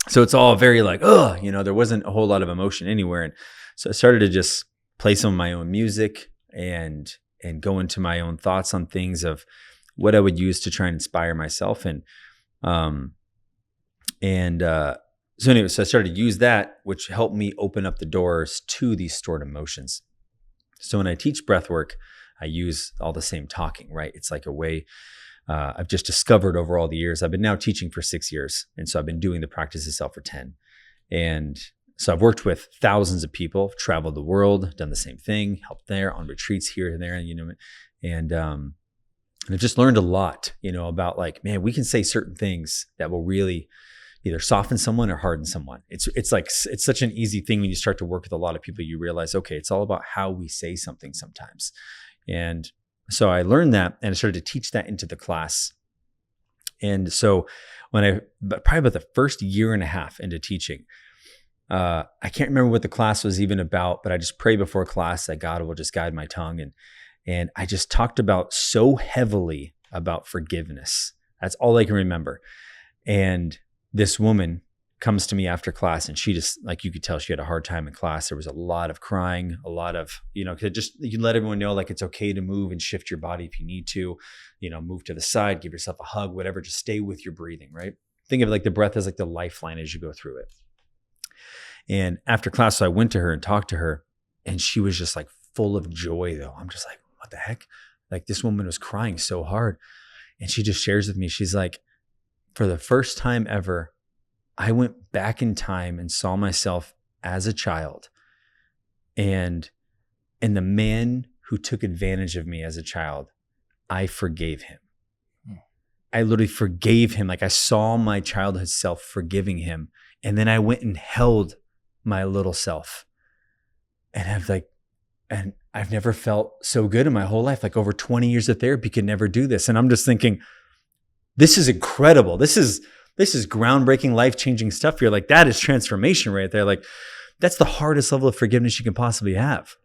so it's all very like, there wasn't a whole lot of emotion anywhere. And so I started to just play some of my own music and go into my own thoughts on things of what I would use to try and inspire myself. So anyway, so I started to use that, which helped me open up the doors to these stored emotions. So when I teach breathwork, I use all the same talking, right? It's like a way I've just discovered over all the years. I've been now teaching for 6 years. And so I've been doing the practice itself for 10. And so I've worked with thousands of people, traveled the world, done the same thing, helped there on retreats here and there, and I've just learned a lot, about like, man, we can say certain things that will really either soften someone or harden someone. It's such an easy thing when you start to work with a lot of people. You realize, okay, it's all about how we say something sometimes. And so I learned that, and I started to teach that into the class. And so probably about the first year and a half into teaching, I can't remember what the class was even about, but I just prayed before class that God will just guide my tongue. And I just talked about so heavily about forgiveness. That's all I can remember. And this woman comes to me after class, and she just, like, you could tell she had a hard time in class. There was a lot of crying, a lot of, you can let everyone know, like, it's okay to move and shift your body if you need to, move to the side, give yourself a hug, whatever, just stay with your breathing, right? Think of it like the breath as like the lifeline as you go through it. And after class, so I went to her and talked to her, and she was just like full of joy though. I'm just like, what the heck? Like this woman was crying so hard. And she just shares with me, she's like, for the first time ever, I went back in time and saw myself as a child. And the man who took advantage of me as a child, I forgave him. I literally forgave him. Like I saw my childhood self forgiving him. And then I went and held my little self. And I've never felt so good in my whole life. Like over 20 years of therapy could never do this. And I'm just thinking, this is incredible. This is groundbreaking, life-changing stuff. You're like, that is transformation right there. Like that's the hardest level of forgiveness you can possibly have.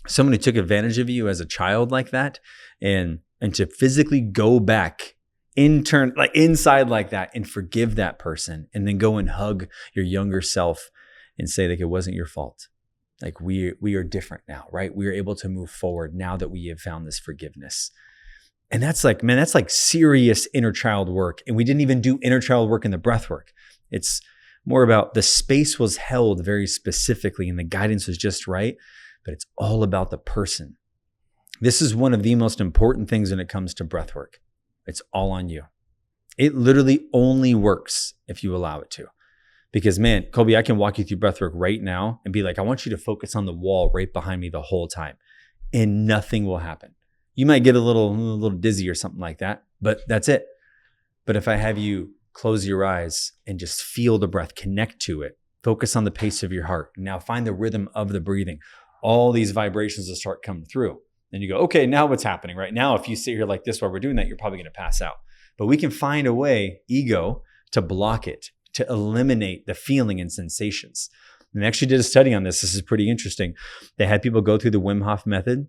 Someone who took advantage of you as a child like that, and to physically go back inside like that and forgive that person, and then go and hug your younger self and say like, it wasn't your fault. Like we are different now, right? We are able to move forward now that we have found this forgiveness. And that's like, man, that's like serious inner child work. And we didn't even do inner child work in the breath work. It's more about the space was held very specifically and the guidance was just right, but it's all about the person. This is one of the most important things when it comes to breath work. It's all on you. It literally only works if you allow it to. Because man, Colby, I can walk you through breathwork right now and be like, I want you to focus on the wall right behind me the whole time, and nothing will happen. You might get a little dizzy or something like that, but that's it. But if I have you close your eyes and just feel the breath, connect to it, focus on the pace of your heart, now find the rhythm of the breathing, all these vibrations will start coming through. Then you go, okay, now what's happening right now? If you sit here like this while we're doing that, you're probably going to pass out. But we can find a way, ego, to block it, to eliminate the feeling and sensations. And they actually did a study on this. This is pretty interesting. They had people go through the Wim Hof method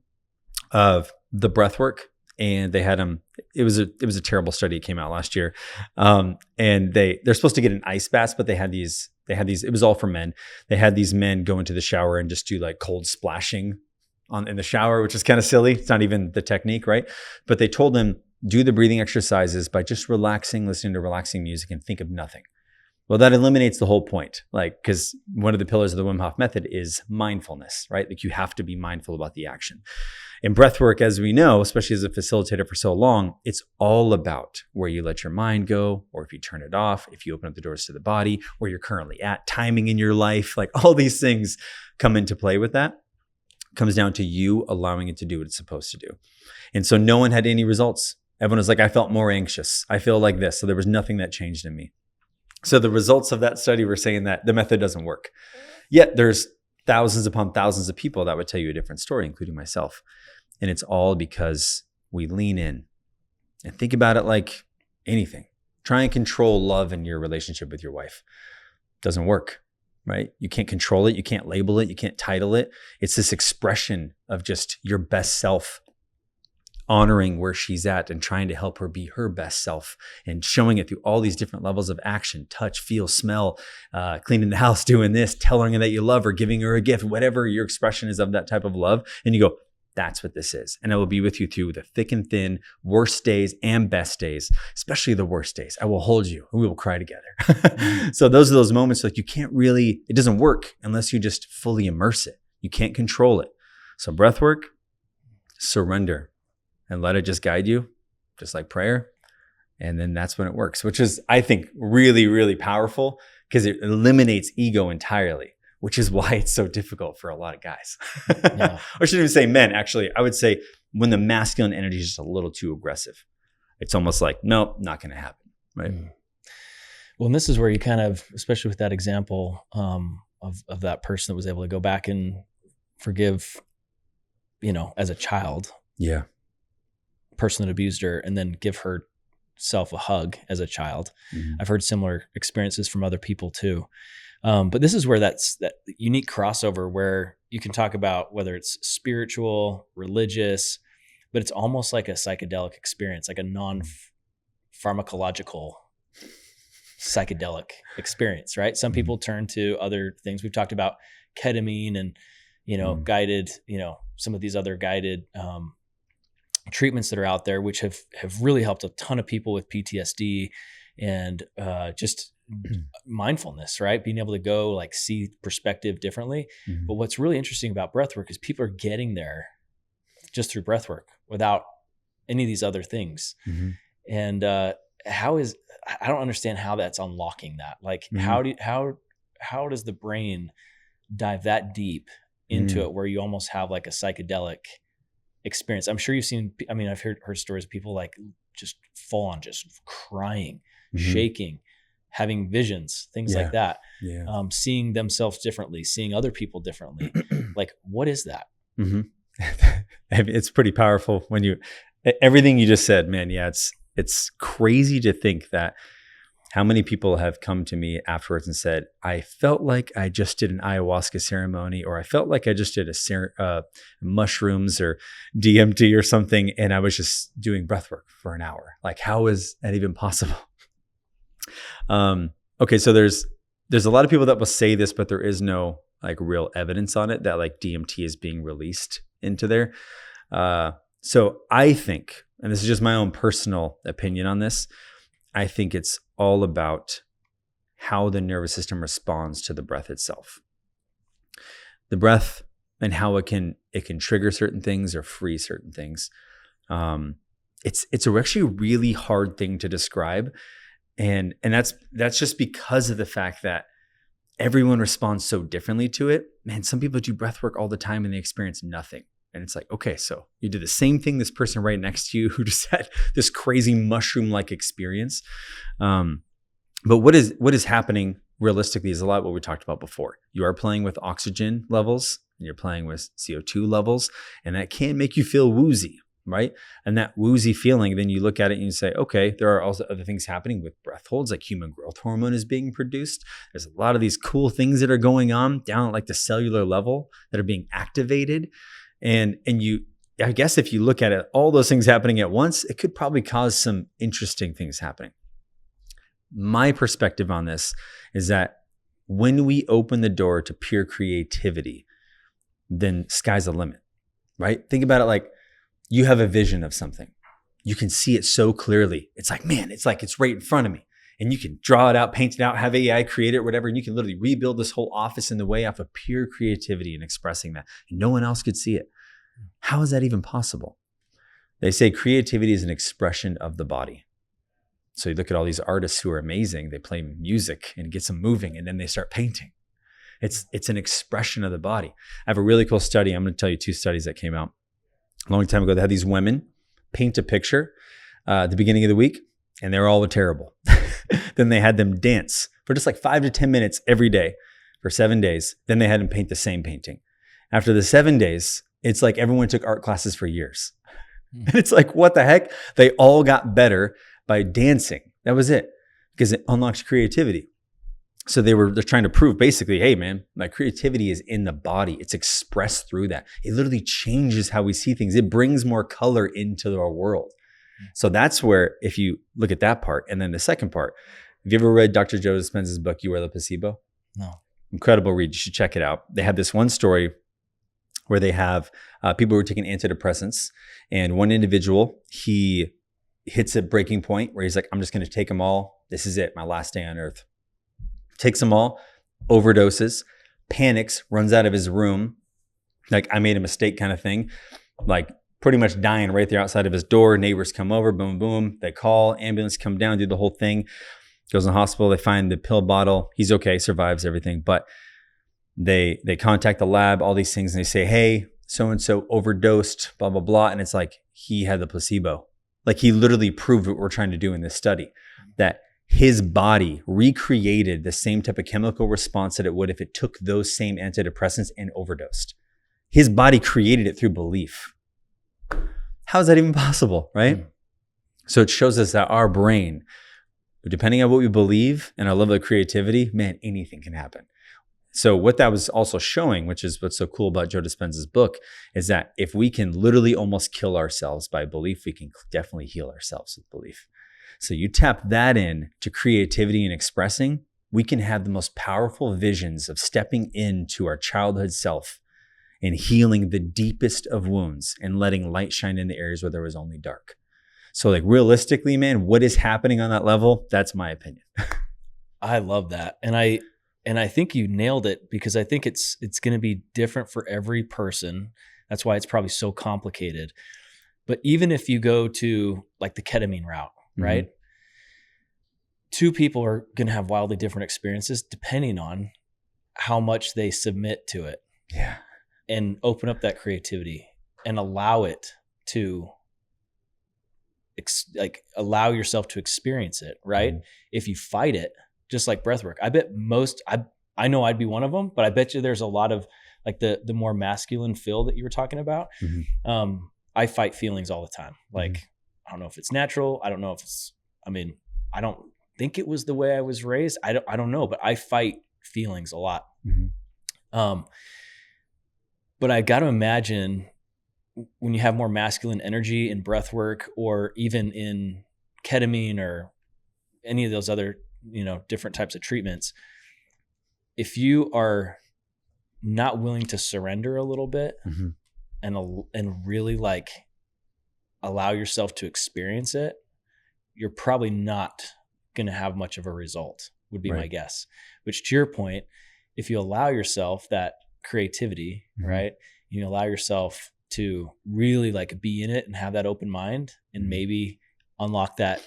of the breath work, and they had them. It was a terrible study. It came out last year, and they're supposed to get an ice bath, but they had these. It was all for men. They had these men go into the shower and just do like cold splashing in the shower, which is kind of silly. It's not even the technique, right? But they told them, do the breathing exercises by just relaxing, listening to relaxing music, and think of nothing. Well, that eliminates the whole point, like, because one of the pillars of the Wim Hof method is mindfulness, right? Like you have to be mindful about the action. In breath work, as we know, especially as a facilitator for so long, it's all about where you let your mind go, or if you turn it off, if you open up the doors to the body, where you're currently at, timing in your life, like all these things come into play with that. It comes down to you allowing it to do what it's supposed to do. And so no one had any results. Everyone was like, I felt more anxious. I feel like this. So there was nothing that changed in me. So the results of that study were saying that the method doesn't work. Yet there's thousands upon thousands of people that would tell you a different story, including myself. And it's all because we lean in and think about it like anything. Try and control love in your relationship with your wife. Doesn't work, right? You can't control it. You can't label it. You can't title it. It's this expression of just your best self, honoring where she's at and trying to help her be her best self, and showing it through all these different levels of action, touch, feel, smell, cleaning the house, doing this, telling her that you love her, giving her a gift, whatever your expression is of that type of love. And you go, that's what this is. And I will be with you through the thick and thin, worst days and best days, especially the worst days. I will hold you and we will cry together. So those are those moments like you can't really, it doesn't work unless you just fully immerse it. You can't control it. So breath work, surrender, and let it just guide you, just like prayer. And then that's when it works, which is, I think, really, really powerful because it eliminates ego entirely, which is why it's so difficult for a lot of guys. Yeah. I shouldn't even say men, actually. I would say when the masculine energy is just a little too aggressive, it's almost like, nope, not going to happen, right? Well, and this is where you kind of, especially with that example of that person that was able to go back and forgive, as a child. Yeah. Person that abused her, and then give herself a hug as a child. Mm-hmm. I've heard similar experiences from other people too. But this is where that unique crossover where you can talk about whether it's spiritual, religious, but it's almost like a psychedelic experience, like a non-pharmacological psychedelic experience, right? Some people turn to other things. We've talked about ketamine and, guided, some of these other guided, treatments that are out there, which have really helped a ton of people with PTSD and just mindfulness, right? Being able to go like see perspective differently. Mm-hmm. But what's really interesting about breathwork is people are getting there just through breathwork without any of these other things. Mm-hmm. And I don't understand how that's unlocking that. Like how does the brain dive that deep into it where you almost have like a psychedelic experience? I'm sure you've seen, I mean, I've heard stories of people like just full on just crying, shaking, having visions, things like that. Yeah. Seeing themselves differently, seeing other people differently. Like, what is that? It's pretty powerful when everything you just said, man. Yeah. It's crazy to think that how many people have come to me afterwards and said, I felt like I just did an ayahuasca ceremony, or I felt like I just did mushrooms or DMT or something, and I was just doing breathwork for an hour. Like, how is that even possible? Okay, so there's a lot of people that will say this, but there is no like real evidence on it that like DMT is being released into there. So I think, and this is just my own personal opinion on this, I think it's all about how the nervous system responds to the breath itself. The breath and how it can trigger certain things or free certain things. It's actually a really hard thing to describe. And that's just because of the fact that everyone responds so differently to it. Man, some people do breath work all the time and they experience nothing. And it's like, okay, so you did the same thing this person right next to you who just had this crazy mushroom-like experience. But what is happening realistically is a lot of what we talked about before. You are playing with oxygen levels and you're playing with CO2 levels, and that can make you feel woozy, right? And that woozy feeling, then you look at it and you say, okay, there are also other things happening with breath holds, like human growth hormone is being produced. There's a lot of these cool things that are going on down at like the cellular level that are being activated. And I guess if you look at it, all those things happening at once, it could probably cause some interesting things happening. My perspective on this is that when we open the door to pure creativity, then sky's the limit, right? Think about it like you have a vision of something. You can see it so clearly. It's like, man, it's like it's right in front of me. And you can draw it out, paint it out, have AI create it, whatever. And you can literally rebuild this whole office in the way off of pure creativity and expressing that. And no one else could see it. How is that even possible? They say creativity is an expression of the body. So you look at all these artists who are amazing. They play music and it gets them moving, and then they start painting. It's an expression of the body. I have a really cool study. I'm going to tell you 2 studies that came out a long time ago. They had these women paint a picture at the beginning of the week, and they were all terrible. Then they had them dance for just like 5 to 10 minutes every day for 7 days. Then they had them paint the same painting. After the 7 days, it's like everyone took art classes for years. And it's like, what the heck? They all got better by dancing. That was it, because it unlocks creativity. So they're trying to prove basically, hey man, my creativity is in the body. It's expressed through that. It literally changes how we see things. It brings more color into our world. So that's where, if you look at that part, and then the second part, have you ever read Dr. Joe Dispenza's book, You Are the Placebo? No. Incredible read. You should check it out. They have this one story where they have people who are taking antidepressants, and one individual, he hits a breaking point where he's like, I'm just going to take them all. This is it, my last day on earth. Takes them all, overdoses, panics, runs out of his room, like I made a mistake kind of thing, like pretty much dying right there outside of his door. Neighbors come over, boom, boom. They call, ambulance come down, do the whole thing. Goes in the hospital. They find the pill bottle. He's okay, survives everything. But they contact the lab, all these things, and they say, hey, so-and-so overdosed, blah, blah, blah. And it's like, he had the placebo. Like he literally proved what we're trying to do in this study, that his body recreated the same type of chemical response that it would if it took those same antidepressants and overdosed. His body created it through belief. How is that even possible, right? So it shows us that our brain, depending on what we believe and our level of creativity, man, anything can happen. So what that was also showing, which is what's so cool about Joe Dispenza's book, is that if we can literally almost kill ourselves by belief, we can definitely heal ourselves with belief. So you tap that in to creativity and expressing, we can have the most powerful visions of stepping into our childhood self and healing the deepest of wounds and letting light shine in the areas where there was only dark. So like realistically, man, what is happening on that level? That's my opinion. I love that. And I think you nailed it, because I think it's going to be different for every person. That's why it's probably so complicated. But even if you go to like the ketamine route, right? 2 people are going to have wildly different experiences depending on how much they submit to it. Yeah. And open up that creativity and allow it to allow yourself to experience it, right? If you fight it, just like breathwork, I bet I know I'd be one of them, but I bet you there's a lot of like the more masculine feel that you were talking about. I fight feelings all the time. Like, I don't know if it's natural. I don't know if I don't think it was the way I was raised. I don't know, but I fight feelings a lot. But I got to imagine when you have more masculine energy in breath work or even in ketamine or any of those other, different types of treatments, if you are not willing to surrender a little bit and really like allow yourself to experience it, you're probably not going to have much of a result, would be my guess. Which, to your point, if you allow yourself that creativity, right? You allow yourself to really like be in it and have that open mind and maybe unlock that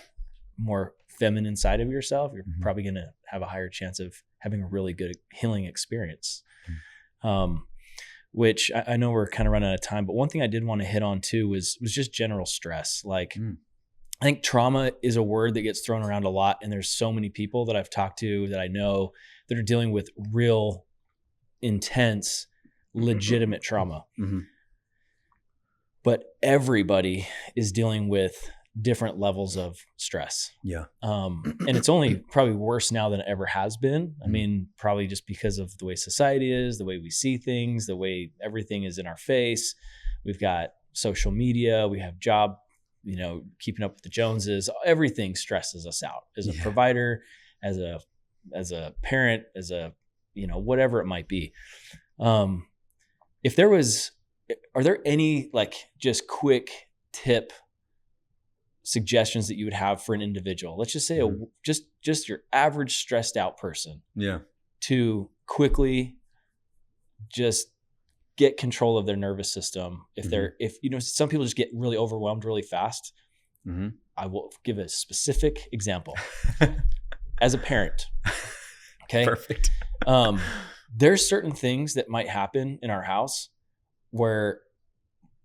more feminine side of yourself, you're probably going to have a higher chance of having a really good healing experience. Which I know we're kind of running out of time, but one thing I did want to hit on too was just general stress. Like, I think trauma is a word that gets thrown around a lot. And there's so many people that I've talked to that I know that are dealing with real intense, legitimate trauma. But everybody is dealing with different levels of stress. Yeah. And it's only probably worse now than it ever has been. I mean, probably just because of the way society is, the way we see things, the way everything is in our face. We've got social media, we have job, keeping up with the Joneses. Everything stresses us out as a provider, as a parent, as a, whatever it might be. Are there any like just quick tip suggestions that you would have for an individual? Let's just say just your average stressed out person. Yeah. To quickly just get control of their nervous system. If some people just get really overwhelmed really fast. I will give a specific example. As a parent. Okay. Perfect. There's certain things that might happen in our house where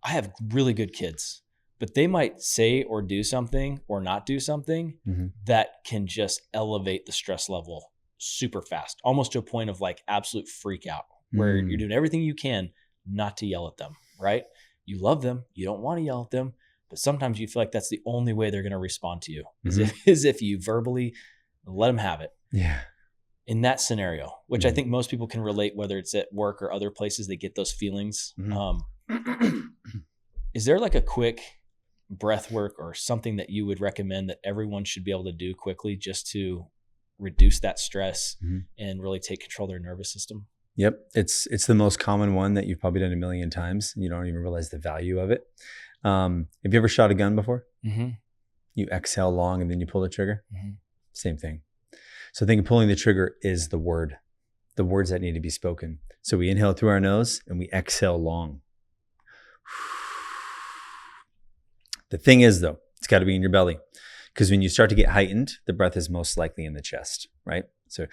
I have really good kids, but they might say or do something or not do something that can just elevate the stress level super fast, almost to a point of like absolute freak out where you're doing everything you can not to yell at them, right? You love them. You don't want to yell at them, but sometimes you feel like that's the only way they're going to respond to you is if you verbally let them have it. Yeah. In that scenario, which I think most people can relate, whether it's at work or other places, they get those feelings. Is there like a quick breath work or something that you would recommend that everyone should be able to do quickly just to reduce that stress and really take control of their nervous system? Yep. It's the most common one that you've probably done a million times. And you don't even realize the value of it. Have you ever shot a gun before? You exhale long and then you pull the trigger. Same thing. So think of pulling the trigger is the words that need to be spoken. So we inhale through our nose and we exhale long. The thing is though, it's got to be in your belly, because when you start to get heightened, the breath is most likely in the chest, right? So,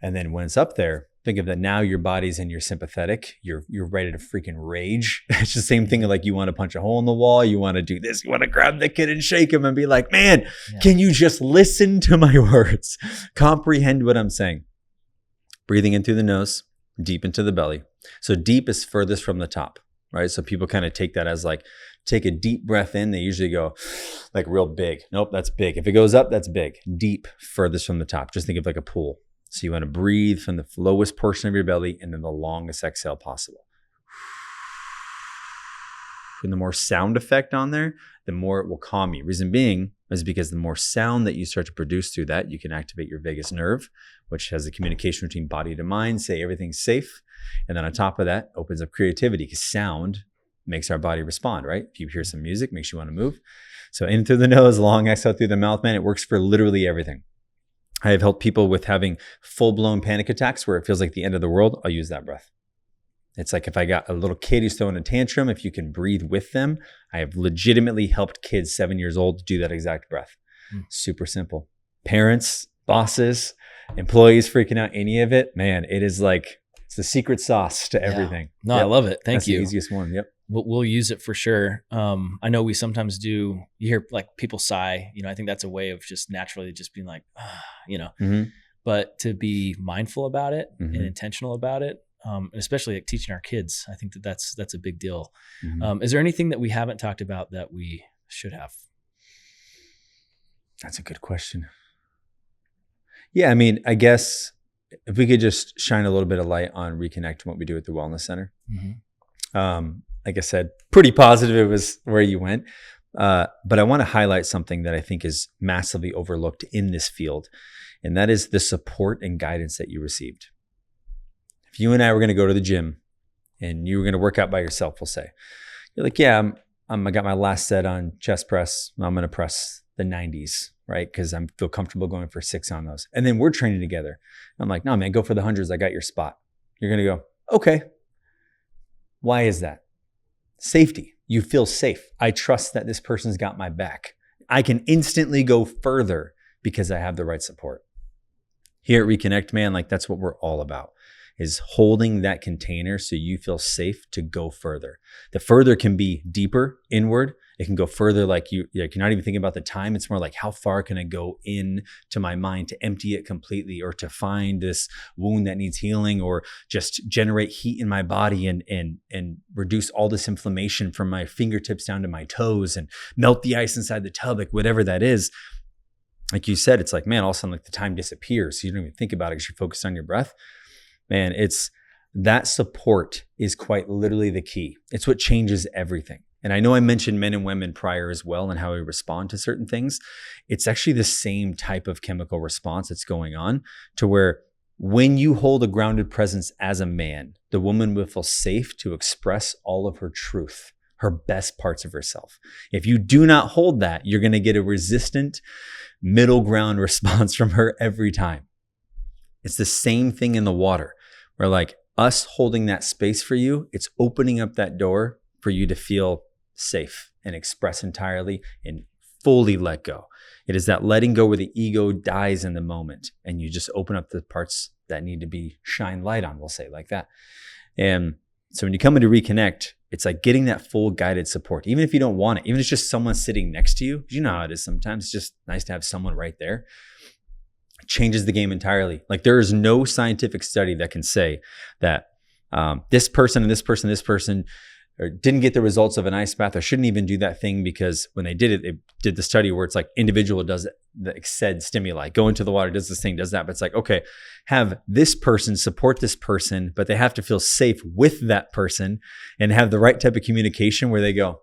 and then when it's up there, think of that now your body's in your sympathetic, you're ready to freaking rage. It's the same thing like you want to punch a hole in the wall, you want to do this, you want to grab the kid and shake him and be like, man, can you just listen to my words? Comprehend what I'm saying. Breathing in through the nose, deep into the belly. So deep is furthest from the top, right? So people kind of take that as like, take a deep breath in. They usually go like real big. Nope, that's big. If it goes up, that's big. Deep, furthest from the top. Just think of like a pool. So you want to breathe from the lowest portion of your belly and then the longest exhale possible. And the more sound effect on there, the more it will calm you. Reason being is because the more sound that you start to produce through that, you can activate your vagus nerve, which has the communication between body to mind, say everything's safe. And then on top of that, opens up creativity, because sound makes our body respond, right? If you hear some music, makes you want to move. So in through the nose, long exhale through the mouth, man, it works for literally everything. I have helped people with having full-blown panic attacks where it feels like the end of the world. I'll use that breath. It's like if I got a little kid who's throwing a tantrum, if you can breathe with them, I have legitimately helped kids 7 years old do that exact breath. Super simple. Parents, bosses, employees freaking out, any of it, man, it is like, it's the secret sauce to everything. No, I love it. Thank you. That's the easiest one. Yep. We'll use it for sure. I know we sometimes do, you hear like people sigh, I think that's a way of just naturally just being like, but to be mindful about it and intentional about it, especially like teaching our kids, I think that's a big deal. Is there anything that we haven't talked about that we should have? That's a good question. Yeah, I mean, I guess if we could just shine a little bit of light on Reconnect and what we do at the Wellness Center. Like I said, pretty positive it was where you went. But I want to highlight something that I think is massively overlooked in this field, and that is the support and guidance that you received. If you and I were going to go to the gym and you were going to work out by yourself, we'll say, you're like, yeah, I got my last set on chest press. I'm going to press the 90s, right? Because I feel comfortable going for 6 on those. And then we're training together. I'm like, no, man, go for the 100s. I got your spot. You're going to go, okay. Why is that? Safety. You feel safe. I trust that this person's got my back. I can instantly go further because I have the right support. Here at Reconnect, man, like that's what we're all about, is holding that container so you feel safe to go further. The further can be deeper, inward. It can go further, like you're not even thinking about the time. It's more like, how far can I go in to my mind to empty it completely, or to find this wound that needs healing, or just generate heat in my body and reduce all this inflammation from my fingertips down to my toes and melt the ice inside the tub, like whatever that is. Like you said, it's like, man, all of a sudden like the time disappears. So you don't even think about it because you're focused on your breath. Man, it's that support is quite literally the key. It's what changes everything. And I know I mentioned men and women prior as well and how we respond to certain things. It's actually the same type of chemical response that's going on, to where when you hold a grounded presence as a man, the woman will feel safe to express all of her truth, her best parts of herself. If you do not hold that, you're going to get a resistant middle ground response from her every time. It's the same thing in the water, where like us holding that space for you, it's opening up that door for you to feel safe and express entirely and fully let go. It is that letting go where the ego dies in the moment, and you just open up the parts that need to be shine light on, we'll say like that. And so when you come into Reconnect, it's like getting that full guided support, even if you don't want it, even if it's just someone sitting next to you. You know how it is sometimes. It's just nice to have someone right there. It changes the game entirely. Like there is no scientific study that can say that this person and this person, or didn't get the results of an ice bath, or shouldn't even do that thing, because when they did it, they did the study where it's like individual does the said stimuli, go into the water, does this thing, does that. But it's like, okay, have this person support this person, but they have to feel safe with that person and have the right type of communication where they go,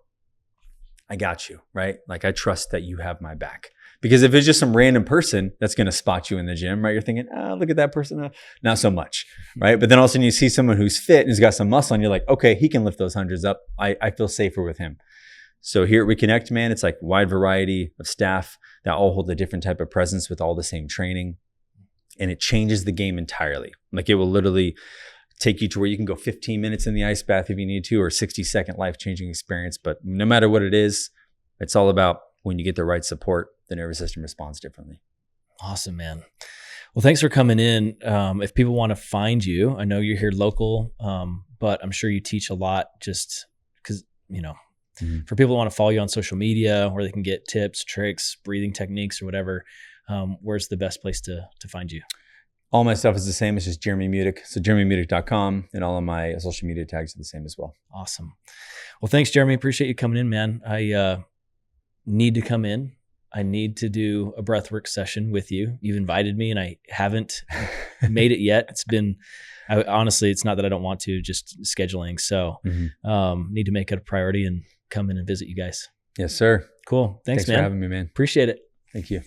I got you, right? Like I trust that you have my back. Because if it's just some random person that's going to spot you in the gym, right? You're thinking, oh, look at that person. Not so much, right? But then all of a sudden you see someone who's fit and who's got some muscle, and you're like, okay, he can lift those hundreds up. I feel safer with him. So here at Reconnect, man, it's like wide variety of staff that all hold a different type of presence with all the same training. And it changes the game entirely. Like it will literally take you to where you can go 15 minutes in the ice bath if you need to, or 60-second life-changing experience. But no matter what it is, it's all about when you get the right support, the nervous system responds differently. Awesome, man. Well, thanks for coming in. If people want to find you, I know you're here local, but I'm sure you teach a lot just because, for people who want to follow you on social media, where they can get tips, tricks, breathing techniques or whatever, where's the best place to find you? All my stuff is the same. It's just Jerame Mudick. So JerameMudick.com, and all of my social media tags are the same as well. Awesome. Well, thanks, Jerame. Appreciate you coming in, man. I need to come in. I need to do a breathwork session with you. You've invited me and I haven't made it yet. Honestly, it's not that I don't want to, just scheduling. So need to make it a priority and come in and visit you guys. Yes, sir. Cool. Thanks, man. For having me, man. Appreciate it. Thank you.